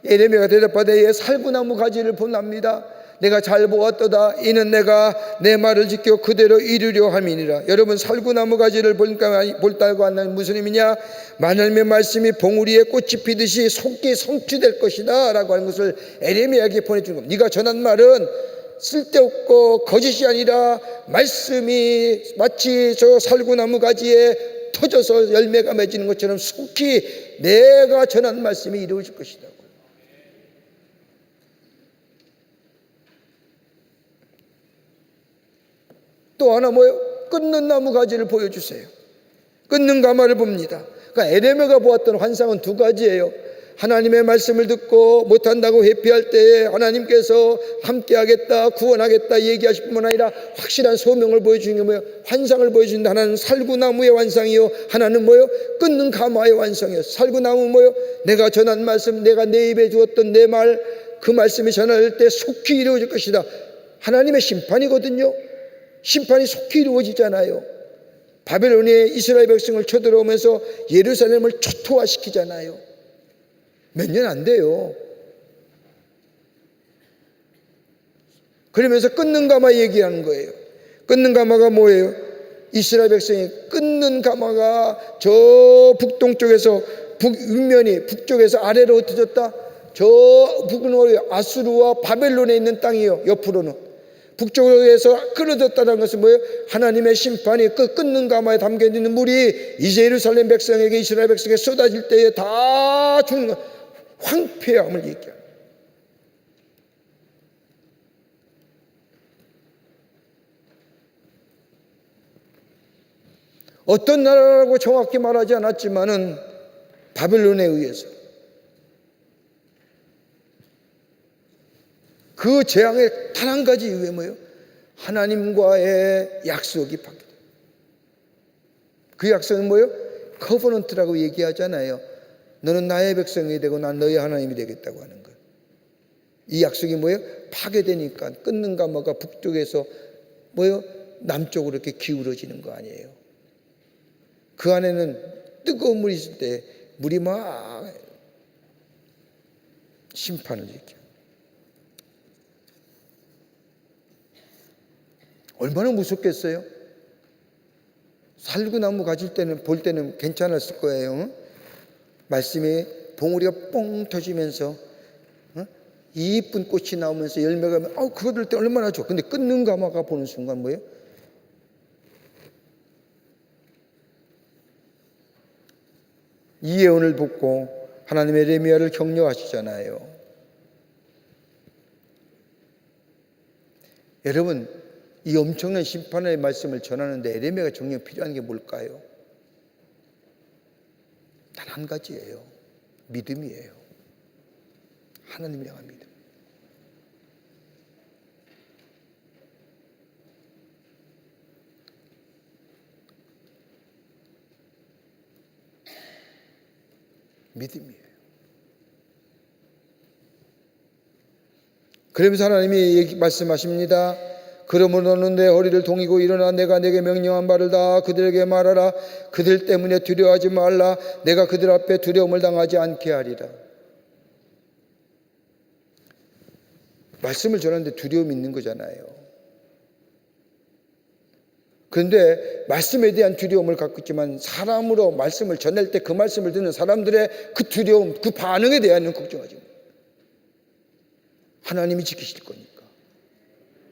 에레미야가 대답하되, 예, 살구나무 가지를 본답니다. 내가 잘 보았도다. 이는 내가 내 말을 지켜 그대로 이루려 함이니라. 여러분, 살구나무 가지를 볼다고 하는 무슨 의미냐? 하나님의 말씀이 봉우리에 꽃이 피듯이 속히 성취될 것이다 라고 하는 것을 에레미야에게 보내준 겁니다. 네가 전한 말은 쓸데없고 거짓이 아니라 말씀이 마치 저 살구나무 가지에 터져서 열매가 맺히는 것처럼 속히 내가 전한 말씀이 이루어질 것이다. 또 하나 뭐예요? 끊는 나무 가지를 보여주세요. 끊는 가마를 봅니다. 그러니까 에레미야가 보았던 환상은 두 가지예요. 하나님의 말씀을 듣고 못한다고 회피할 때에 하나님께서 함께하겠다, 구원하겠다 얘기하실 뿐만 아니라 확실한 소명을 보여주는 게 뭐예요? 환상을 보여준다. 하나는 살구나무의 환상이요, 하나는 뭐예요? 끊는 가마의 환상이요. 살구나무 뭐예요? 내가 전한 말씀, 내가 내 입에 주었던 내 말, 그 말씀이 전할 때 속히 이루어질 것이다. 하나님의 심판이거든요. 심판이 속히 이루어지잖아요. 바벨론이 이스라엘 백성을 쳐들어오면서 예루살렘을 초토화시키잖아요. 몇 년 안 돼요. 그러면서 끊는 가마 얘기하는 거예요. 끊는 가마가 뭐예요? 이스라엘 백성이 끊는 가마가 저 북동쪽에서 북윗면이 북쪽에서 아래로 흩어졌다. 저 북은 아수르와 바벨론에 있는 땅이에요. 옆으로는 북쪽에서 끊어졌다는 것은 뭐예요? 하나님의 심판이 그 끊는 가마에 담겨있는 물이 이제 예루살렘 백성에게, 이스라엘 백성에게 쏟아질 때에 다 죽는 것, 황폐함을 얘기합니다. 어떤 나라라고 정확히 말하지 않았지만은 바벨론에 의해서 그 재앙의 단 한 가지 이유에 뭐예요? 하나님과의 약속이 파괴돼요. 그 약속은 뭐예요? 커버넌트라고 얘기하잖아요. 너는 나의 백성이 되고 난 너의 하나님이 되겠다고 하는 거예요. 이 약속이 뭐예요? 파괴되니까 끊는 가마가 북쪽에서 뭐예요? 남쪽으로 이렇게 기울어지는 거 아니에요. 그 안에는 뜨거운 물이 있을 때 물이 막 심판을 일으켜요. 얼마나 무섭겠어요? 살구나무 가질 때는, 볼 때는 괜찮았을 거예요. 말씀이 봉우리가 뻥 터지면서 이쁜 꽃이 나오면서 열매가 그거 들 때 얼마나 좋아. 근데 끊는 가마가 보는 순간 뭐예요? 이 예언을 듣고 하나님의 에레미야를 격려하시잖아요. 여러분, 이 엄청난 심판의 말씀을 전하는데 에레미야가 정녕 필요한 게 뭘까요? 단 한 가지예요. 믿음이에요. 하나님을 향한 믿음. 믿음이에요. 그러면서 하나님이 말씀하십니다. 그러므로 너는 내 허리를 동이고 일어나 내가 내게 명령한 바를 다 그들에게 말하라. 그들 때문에 두려워하지 말라. 내가 그들 앞에 두려움을 당하지 않게 하리라. 말씀을 전하는데 두려움이 있는 거잖아요. 그런데 말씀에 대한 두려움을 갖고 있지만 사람으로 말씀을 전할 때 그 말씀을 듣는 사람들의 그 두려움, 그 반응에 대한 걱정하지 마세요. 하나님이 지키실 거니까.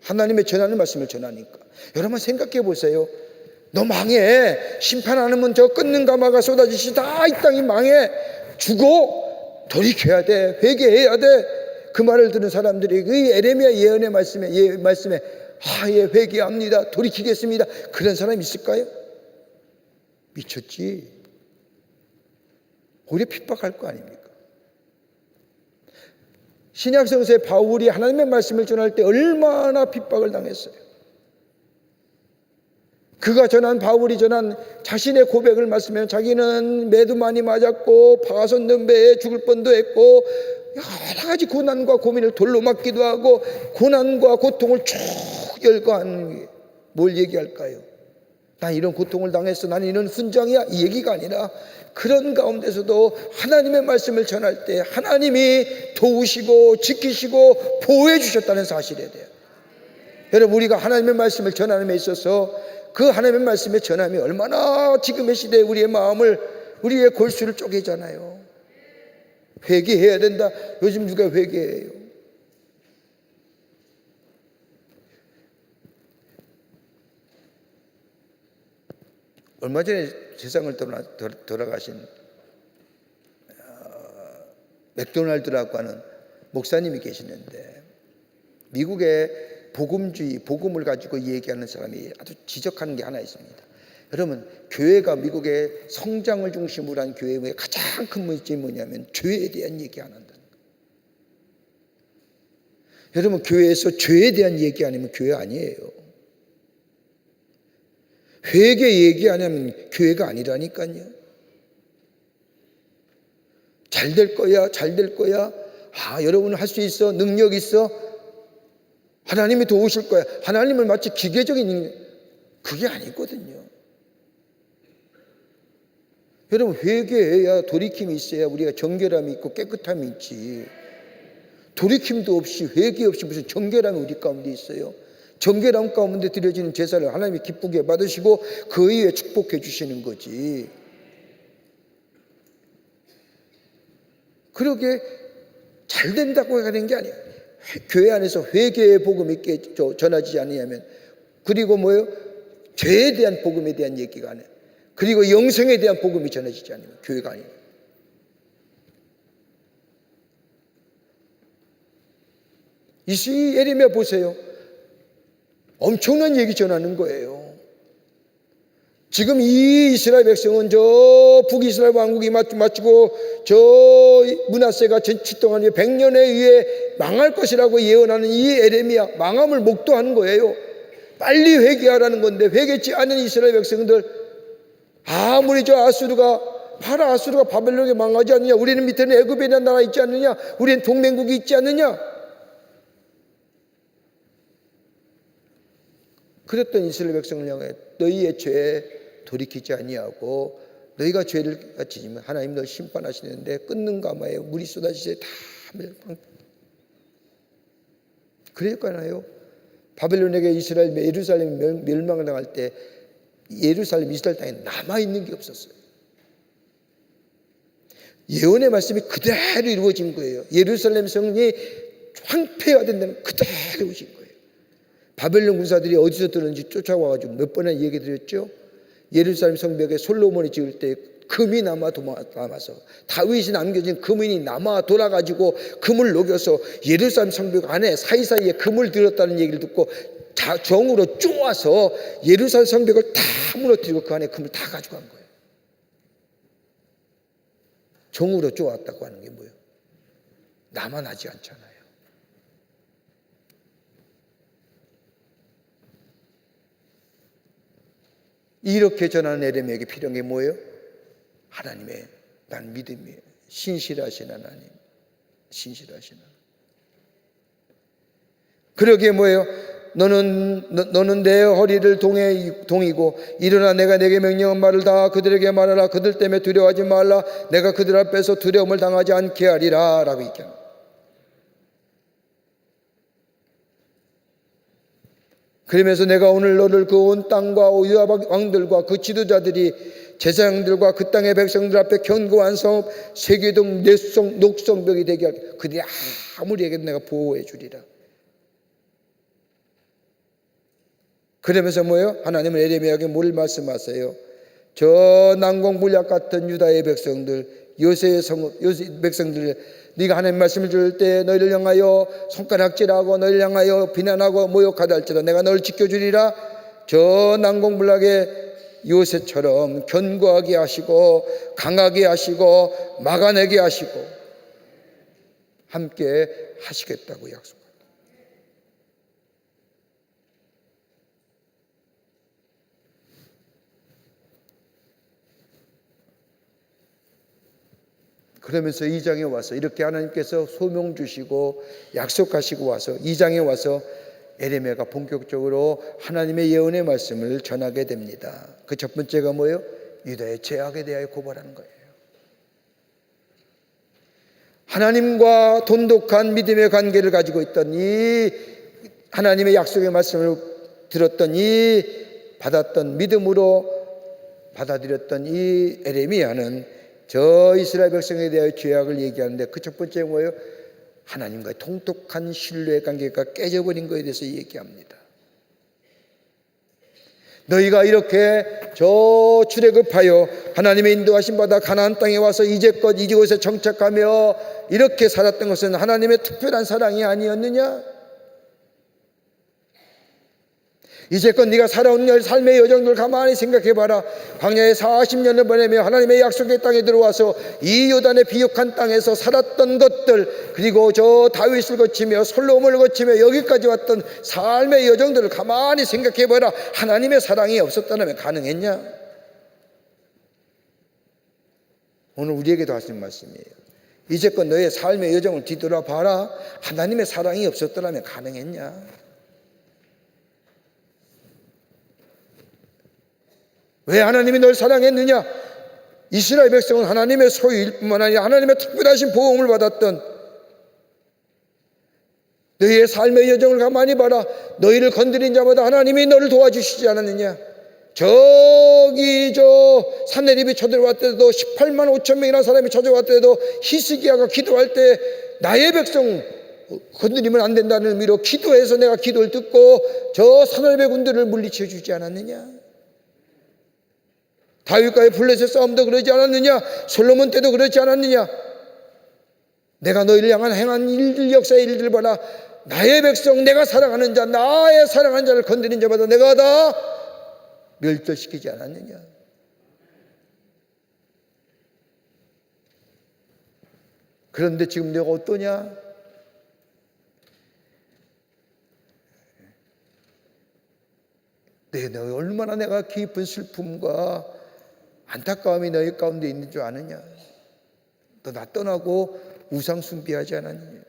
하나님의 전하는 말씀을 전하니까. 여러분 생각해 보세요. 너 망해. 심판 안 하면 저 끊는 가마가 쏟아지시다. 이 땅이 망해. 죽어. 돌이켜야 돼. 회개해야 돼. 그 말을 듣는 사람들이 그 에레미야 예언의 말씀에 예, 회개합니다. 돌이키겠습니다. 그런 사람이 있을까요? 미쳤지. 오히려 핍박할 거 아닙니까? 신약성서의 바울이 하나님의 말씀을 전할 때 얼마나 핍박을 당했어요. 그가 전한, 바울이 전한 자신의 고백을 말씀하면 자기는 매도 많이 맞았고 파손된 배에 죽을 뻔도 했고 여러 가지 고난과 고민을 돌로 맞기도 하고 고난과 고통을 쭉 열거한, 뭘 얘기할까요? 난 이런 고통을 당했어, 나는 이런 훈장이야, 이 얘기가 아니라 그런 가운데서도 하나님의 말씀을 전할 때 하나님이 도우시고 지키시고 보호해 주셨다는 사실에 대해, 여러분, 우리가 하나님의 말씀을 전함에 있어서 그 하나님의 말씀의 전함이 얼마나 지금의 시대에 우리의 마음을, 우리의 골수를 쪼개잖아요. 회개해야 된다. 요즘 누가 회개해요? 얼마 전에 세상을 돌아가신 맥도날드라고 하는 목사님이 계시는데, 미국의 복음주의, 복음을 가지고 얘기하는 사람이 아주 지적하는 게 하나 있습니다. 여러분, 교회가 미국의 성장을 중심으로 한 교회의 가장 큰 문제점이 뭐냐면 죄에 대한 얘기 안 한다는 거예요. 여러분, 교회에서 죄에 대한 얘기 안 하면 교회 아니에요. 회개 얘기 안 하면 교회가 아니라니까요. 잘 될 거야, 잘 될 거야. 여러분은 할 수 있어, 능력 있어, 하나님이 도우실 거야. 하나님을 마치 기계적인, 그게 아니거든요. 여러분, 회개해야 돌이킴이 있어야 우리가 정결함이 있고 깨끗함이 있지. 돌이킴도 없이 회개 없이 무슨 정결함이 우리 가운데 있어요? 정결함 가운데 드려지는 제사를 하나님이 기쁘게 받으시고 그 이후에 축복해 주시는 거지. 그러게 잘 된다고 하는 게 아니야. 교회 안에서 회개의 복음이 있게 전하지 않으냐면, 그리고 뭐예요? 죄에 대한 복음에 대한 얘기가 아니에요. 그리고 영생에 대한 복음이 전해지지 않으면 교회가 아니에요. 이 예레미야 보세요. 엄청난 얘기 전하는 거예요. 지금 이 이스라엘 백성은 저 북이스라엘 왕국이 마치고 저 므낫세가 전치 동안 100년에 의해 망할 것이라고 예언하는 이 예레미야, 망함을 목도하는 거예요. 빨리 회개하라는 건데 회개치 않은 이스라엘 백성들, 아무리 저 아수르가 바벨론에 망하지 않느냐, 우리는 밑에는 애굽이라는 나라 있지 않느냐, 우리는 동맹국이 있지 않느냐, 그랬던 이스라엘 백성을 향해 너희의 죄에 돌이키지 아니하고 너희가 죄를 지으면 하나님 너 심판하시는데 끊는 가마에 물이 쏟아지세 다 멸망. 그랬잖아요. 바벨론에게 예루살렘이 멸망을 당할 때 예루살렘, 이스라엘 땅에 남아있는 게 없었어요. 예언의 말씀이 그대로 이루어진 거예요. 예루살렘 성이 황폐화 된다는 그대로 이루어진 거예요. 바벨론 군사들이 어디서 들었는지 쫓아와가지고 몇 번이나 얘기 드렸죠. 예루살렘 성벽에 솔로몬이 지을 때 금이 남아서 다윗이 남겨진 금이 남아 돌아가지고 금을 녹여서 예루살렘 성벽 안에 사이사이에 금을 들었다는 얘기를 듣고 정으로 쪼아서 예루살렘 성벽을 다 무너뜨리고 그 안에 금을 다 가져간 거예요. 정으로 쪼았다고 하는 게 뭐예요? 남아나지 않잖아요. 이렇게 전하는 예레미야에게 필요한 게 뭐예요? 하나님의 난 믿음이에요. 신실하신 하나님, 신실하신 하나님. 그러기에 뭐예요? 너는 내 허리를 동이고 일어나 내가 내게 명령한 말을 다 그들에게 말하라. 그들 때문에 두려워하지 말라. 내가 그들 앞에서 두려움을 당하지 않게 하리라 라고 얘기합니다. 그러면서 내가 오늘 너를 그 온 땅과 유다 왕들과 그 지도자들이 제사장들과 그 땅의 백성들 앞에 견고한 성읍 세계동 녹성벽이 되게 하게, 그들이 아무리 해도 내가 보호해 주리라. 그러면서 뭐예요? 하나님은 예레미야에게 뭘 말씀하세요? 저 난공불락 같은 유다의 백성들, 요새의 성읍, 요새 백성들, 네가 하나님 말씀을 줄 때 너희를 향하여 손가락질하고 너희를 향하여 비난하고 모욕하다 할지라도 내가 너를 지켜주리라. 저 난공불락의 요새처럼 견고하게 하시고 강하게 하시고 막아내게 하시고 함께 하시겠다고 약속합니다. 그러면서 2장에 와서 이렇게 하나님께서 소명 주시고 약속하시고 와서 2장에 와서 에레미야가 본격적으로 하나님의 예언의 말씀을 전하게 됩니다. 그 첫 번째가 뭐예요? 유다의 죄악에 대하여 고발하는 거예요. 하나님과 돈독한 믿음의 관계를 가지고 있던 이 하나님의 약속의 말씀을 들었던 이 받았던 믿음으로 받아들였던 이 에레미야는 저 이스라엘 백성에 대하여 죄악을 얘기하는데 그 첫 번째 뭐예요? 하나님과의 통독한 신뢰의 관계가 깨져버린 것에 대해서 얘기합니다. 너희가 이렇게 저 출애굽하여 하나님의 인도하심 받아 가나안 땅에 와서 이제껏 이곳에 정착하며 이렇게 살았던 것은 하나님의 특별한 사랑이 아니었느냐? 이제껏 네가 살아온 삶의 여정을 가만히 생각해봐라. 광야에 40년을 보내며 하나님의 약속의 땅에 들어와서 이 요단의 비옥한 땅에서 살았던 것들, 그리고 저 다윗을 거치며 솔로몬을 거치며 여기까지 왔던 삶의 여정들을 가만히 생각해봐라. 하나님의 사랑이 없었다면 가능했냐? 오늘 우리에게도 하신 말씀이에요. 이제껏 너의 삶의 여정을 뒤돌아봐라. 하나님의 사랑이 없었다면 가능했냐? 왜 하나님이 널 사랑했느냐? 이스라엘 백성은 하나님의 소유일 뿐만 아니라 하나님의 특별하신 보험을 받았던, 너희의 삶의 여정을 가만히 봐라. 너희를 건드린 자마다 하나님이 너를 도와주시지 않았느냐? 저기 저 산헤립이 쳐들어왔을 때도 18만 5천 명이나 사람이 쳐들어왔을 때도 히스기야가 기도할 때 나의 백성 건드리면 안 된다는 의미로 기도해서 내가 기도를 듣고 저 산헤립의 군대를 물리쳐 주지 않았느냐? 다윗과의 블레셋 싸움도 그러지 않았느냐? 솔로몬 때도 그렇지 않았느냐? 내가 너희를 향한 행한 일들, 역사의 일들 봐라. 나의 백성, 내가 사랑하는 자, 나의 사랑하는 자를 건드린 자마다 내가 다 멸절시키지 않았느냐? 그런데 지금 내가 어떠냐? 내가 얼마나 내가 깊은 슬픔과 안타까움이 너희 가운데 있는 줄 아느냐? 너 나 떠나고 우상 숭배하지 않았느냐?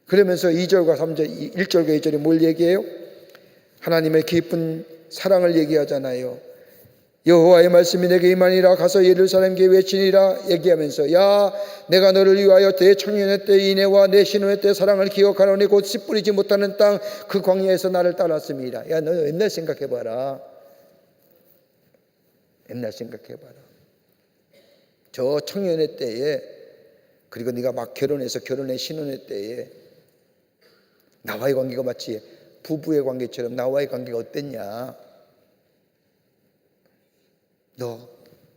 그러면서 2절과 3절, 1절과 2절에 뭘 얘기해요? 하나님의 깊은 사랑을 얘기하잖아요. 여호와의 말씀이 내게 임하니라. 가서 예루살렘께 외치니라. 얘기하면서 야, 내가 너를 위하여 내 청년의 때 인애와 내 신혼의 때 사랑을 기억하노니 곧 씨 뿌리지 못하는 땅 그 광야에서 나를 따랐습니다. 야, 너 옛날 생각해봐라. 옛날 생각해봐라. 저 청년의 때에, 그리고 네가 막 결혼해서 결혼의 신혼의 때에 나와의 관계가 마치 부부의 관계처럼 나와의 관계가 어땠냐? 너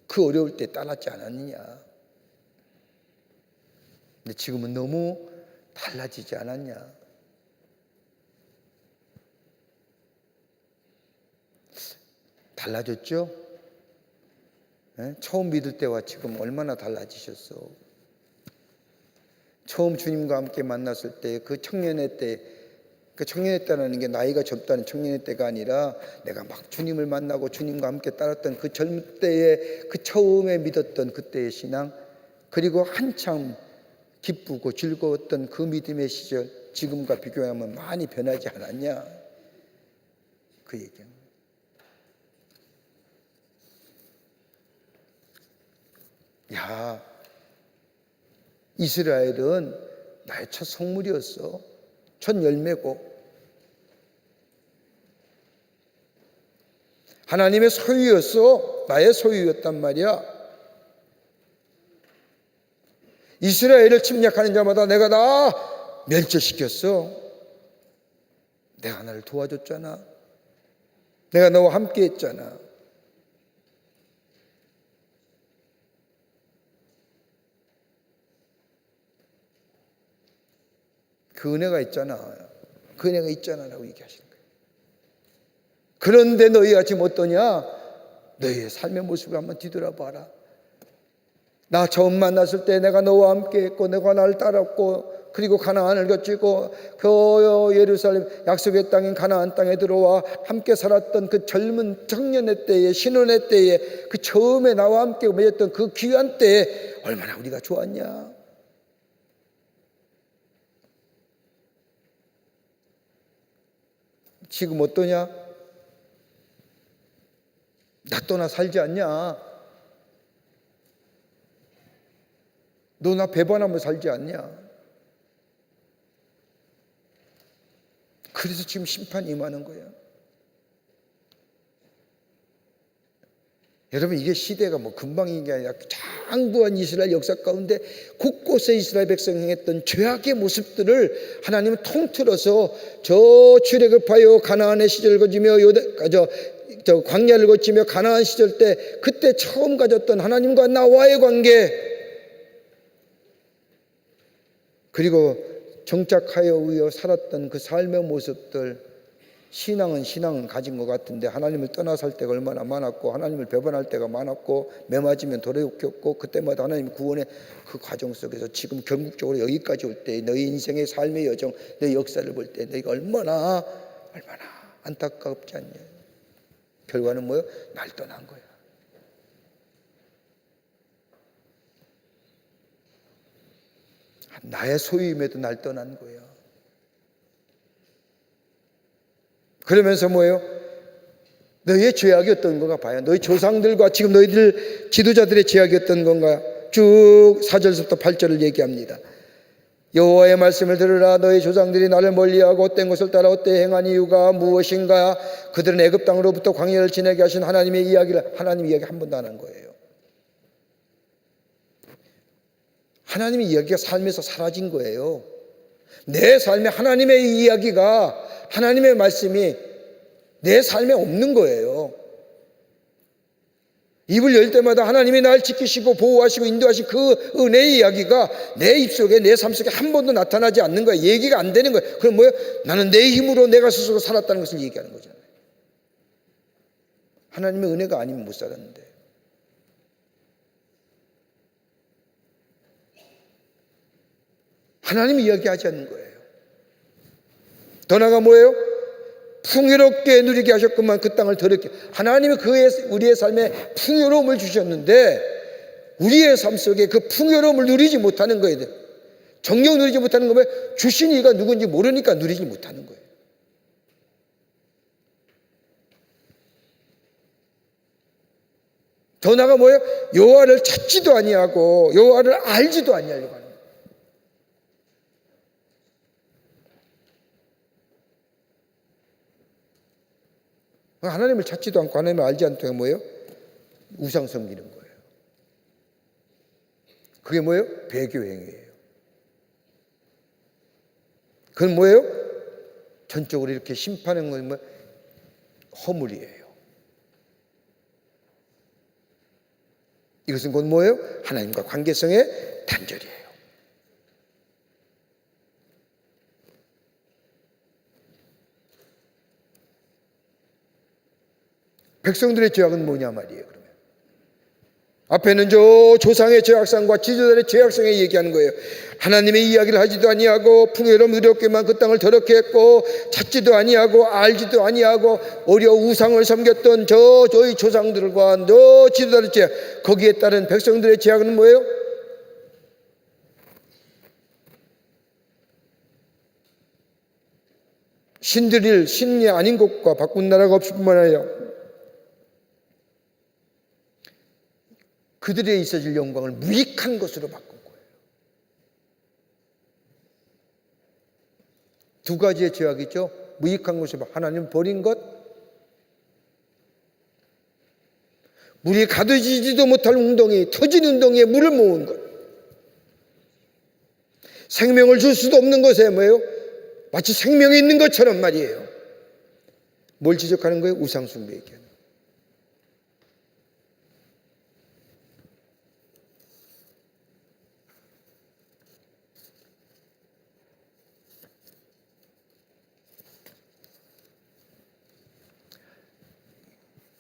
그 어려울 때 따랐지 않았느냐? 근데 지금은 너무 달라지지 않았냐? 달라졌죠? 처음 믿을 때와 지금 얼마나 달라지셨어? 처음 주님과 함께 만났을 때 그 청년의 때, 그 청년의 때라는 게 나이가 젊다는 청년의 때가 아니라 내가 막 주님을 만나고 주님과 함께 따랐던 그 젊을 때에 그 처음에 믿었던 그때의 신앙, 그리고 한참 기쁘고 즐거웠던 그 믿음의 시절, 지금과 비교하면 많이 변하지 않았냐? 그 얘기입니다. 야, 이스라엘은 나의 첫 성물이었어. 첫 열매고 하나님의 소유였어. 나의 소유였단 말이야. 이스라엘을 침략하는 자마다 내가 다 멸절시켰어. 내가 나를 도와줬잖아. 내가 너와 함께 했잖아. 그 은혜가 있잖아. 그 은혜가 있잖아라고 얘기하시는 거예요. 그런데 너희가 지금 어떠냐? 너희의 삶의 모습을 한번 뒤돌아봐라. 나 처음 만났을 때 내가 너와 함께 했고 내가 나를 따랐고 그리고 가나안을 거치고 그 예루살렘 약속의 땅인 가나안 땅에 들어와 함께 살았던 그 젊은 청년의 때에, 신혼의 때에, 그 처음에 나와 함께 맺었던 그 귀한 때에 얼마나 우리가 좋았냐. 지금 어떠냐? 나 떠나 살지 않냐? 너 나 배반하며 살지 않냐? 그래서 지금 심판이 임하는 거예요. 여러분, 이게 시대가 뭐 금방인 게 아니라 장부한 이스라엘 역사 가운데 곳곳에 이스라엘 백성이 행했던 죄악의 모습들을 하나님은 통틀어서 저 출애굽하여 가나안의 시절을 거치며 저 광야를 거치며 가나안 시절 때 그때 처음 가졌던 하나님과 나와의 관계, 그리고 정착하여 살았던 그 삶의 모습들, 신앙은 가진 것 같은데 하나님을 떠나 살 때가 얼마나 많았고 하나님을 배반할 때가 많았고 매맞으면 돌이켰고 그때마다 하나님 구원의 그 과정 속에서 지금 결국적으로 여기까지 올 때 너희 인생의 삶의 여정, 너희 역사를 볼 때 너희가 얼마나 안타깝지 않냐. 결과는 뭐예요? 날 떠난 거야. 나의 소유임에도 날 떠난 거예요. 그러면서 뭐예요? 너희의 죄악이 어떤 건가 봐요. 너희 조상들과 지금 너희들 지도자들의 죄악이 어떤 건가. 쭉 4절부터 8절을 얘기합니다. 여호와의 말씀을 들으라. 너희 조상들이 나를 멀리하고 헛된 것을 따라 헛되이 행한 이유가 무엇인가. 그들은 애굽 땅으로부터 광야를 지내게 하신 하나님의 이야기를, 하나님 이야기 한 번도 안 한 거예요. 하나님의 이야기가 삶에서 사라진 거예요. 내 삶에 하나님의 이야기가, 하나님의 말씀이 내 삶에 없는 거예요. 입을 열 때마다 하나님이 날 지키시고 보호하시고 인도하신 그 은혜의 이야기가 내 입속에, 내 삶 속에 한 번도 나타나지 않는 거예요. 얘기가 안 되는 거예요. 그럼 뭐예요? 나는 내 힘으로 내가 스스로 살았다는 것을 얘기하는 거잖아요. 하나님의 은혜가 아니면 못 살았는데. 하나님이 이야기하지 않는 거예요. 더 나아가 뭐예요? 풍요롭게 누리게 하셨구만. 그 땅을 더럽게. 하나님이 우리의 삶에 풍요로움을 주셨는데 우리의 삶 속에 그 풍요로움을 누리지 못하는 거예요. 정녕 누리지 못하는 거면 주신 이가 누군지 모르니까 누리지 못하는 거예요. 더 나아가 뭐예요? 여호와를 찾지도 아니하고 여호와를 알지도 아니하려고 하는 거예요. 하나님을 찾지도 않고 하나님을 알지 않다가 뭐예요? 우상 섬기는 거예요. 그게 뭐예요? 배교행위예요. 그건 뭐예요? 전적으로 이렇게 심판하는 건 뭐 허물이에요. 이것은 곧 뭐예요? 하나님과 관계성의 단절이에요. 백성들의 죄악은 뭐냐 말이에요. 그러면 앞에는 저 조상의 죄악상과 지도자의 죄악상에 얘기하는 거예요. 하나님의 이야기를 하지도 아니하고 풍요로움 의롭게만 그 땅을 더럽게 했고 찾지도 아니하고 알지도 아니하고 오히려 우상을 섬겼던 저희 조상들과 저 지도자의 죄악, 거기에 따른 백성들의 죄악은 뭐예요? 신들일 신이 아닌 것과 바꾼 나라가 없을 뿐만 아니라 그들에 있어질 영광을 무익한 것으로 바꾼 거예요. 두 가지의 죄악이죠. 무익한 것으로 하나님 버린 것, 물이 가두지지도 못할 웅덩이, 터진 웅덩이에 물을 모은 것, 생명을 줄 수도 없는 것에 뭐예요? 마치 생명이 있는 것처럼 말이에요. 뭘 지적하는 거예요? 우상숭배 얘기하는 거예요.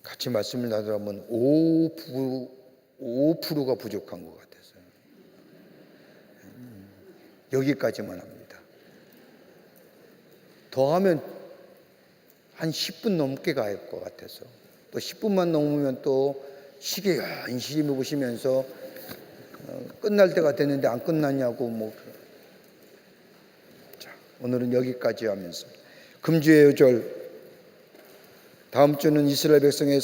같이 말씀을 나누면 5%가 부족한 것 같아서요. 여기까지만 합니다. 더 하면 한 10분 넘게 갈 것 같아서, 또 10분만 넘으면 또 시계 연실히 보시면서 끝날 때가 됐는데 안 끝났냐고 자, 오늘은 여기까지 하면서 금주의 요절, 다음 주는 이스라엘 백성의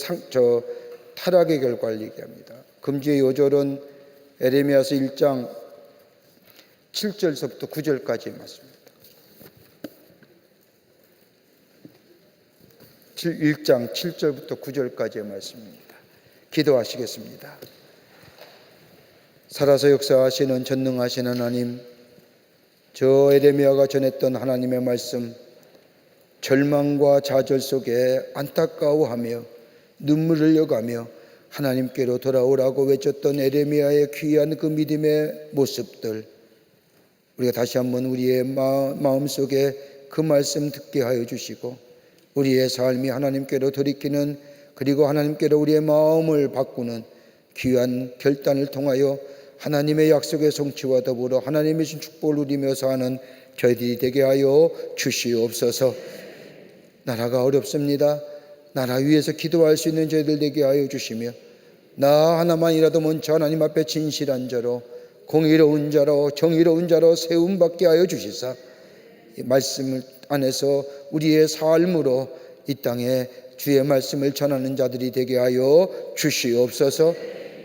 타락의 결과를 얘기합니다. 금주의 요절은 에레미야서 1장 7절서부터 9절까지 말씀입니다. 1장 7절부터 9절까지의 말씀입니다. 기도하시겠습니다. 살아서 역사하시는 전능하신 하나님, 저 에레미야가 전했던 하나님의 말씀, 절망과 좌절 속에 안타까워하며 눈물을 흘려가며 하나님께로 돌아오라고 외쳤던 에레미야의 귀한 그 믿음의 모습들, 우리가 다시 한번 우리의 마음속에 그 말씀 듣게 하여 주시고, 우리의 삶이 하나님께로 돌이키는, 그리고 하나님께로 우리의 마음을 바꾸는 귀한 결단을 통하여 하나님의 약속의 성취와 더불어 하나님의 신 축복을 누리며 사는 저희들이 되게 하여 주시옵소서. 나라가 어렵습니다. 나라 위에서 기도할 수 있는 저희들 되게 하여 주시며, 나 하나만이라도 먼저 하나님 앞에 진실한 자로, 공의로운 자로, 정의로운 자로 세움받게 하여 주시사, 이 말씀을 안에서 우리의 삶으로 이 땅에 주의 말씀을 전하는 자들이 되게 하여 주시옵소서.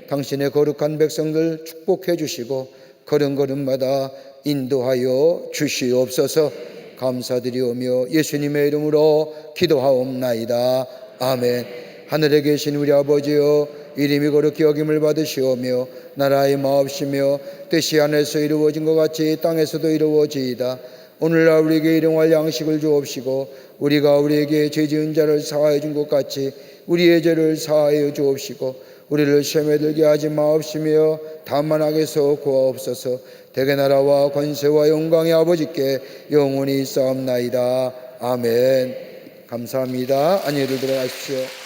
당신의 거룩한 백성들 축복해 주시고 걸음걸음마다 인도하여 주시옵소서. 감사드리오며 예수님의 이름으로 기도하옵나이다. 아멘. 하늘에 계신 우리 아버지여, 이름이 거룩히 여김을 받으시오며 나라의 마옵시며 뜻이 하늘에서 이루어진 것 같이 땅에서도 이루어지이다. 오늘날 우리에게 일용할 양식을 주옵시고 우리가 우리에게 죄 지은 자를 사하여 준 것 같이 우리의 죄를 사하여 주옵시고 우리를 시험에 들게 하지 마옵시며 다만 악에서 구하옵소서. 대개 나라와 권세와 영광의 아버지께 영원히 있사옵나이다. 아멘. 감사합니다. 안녕히 들어가십시오.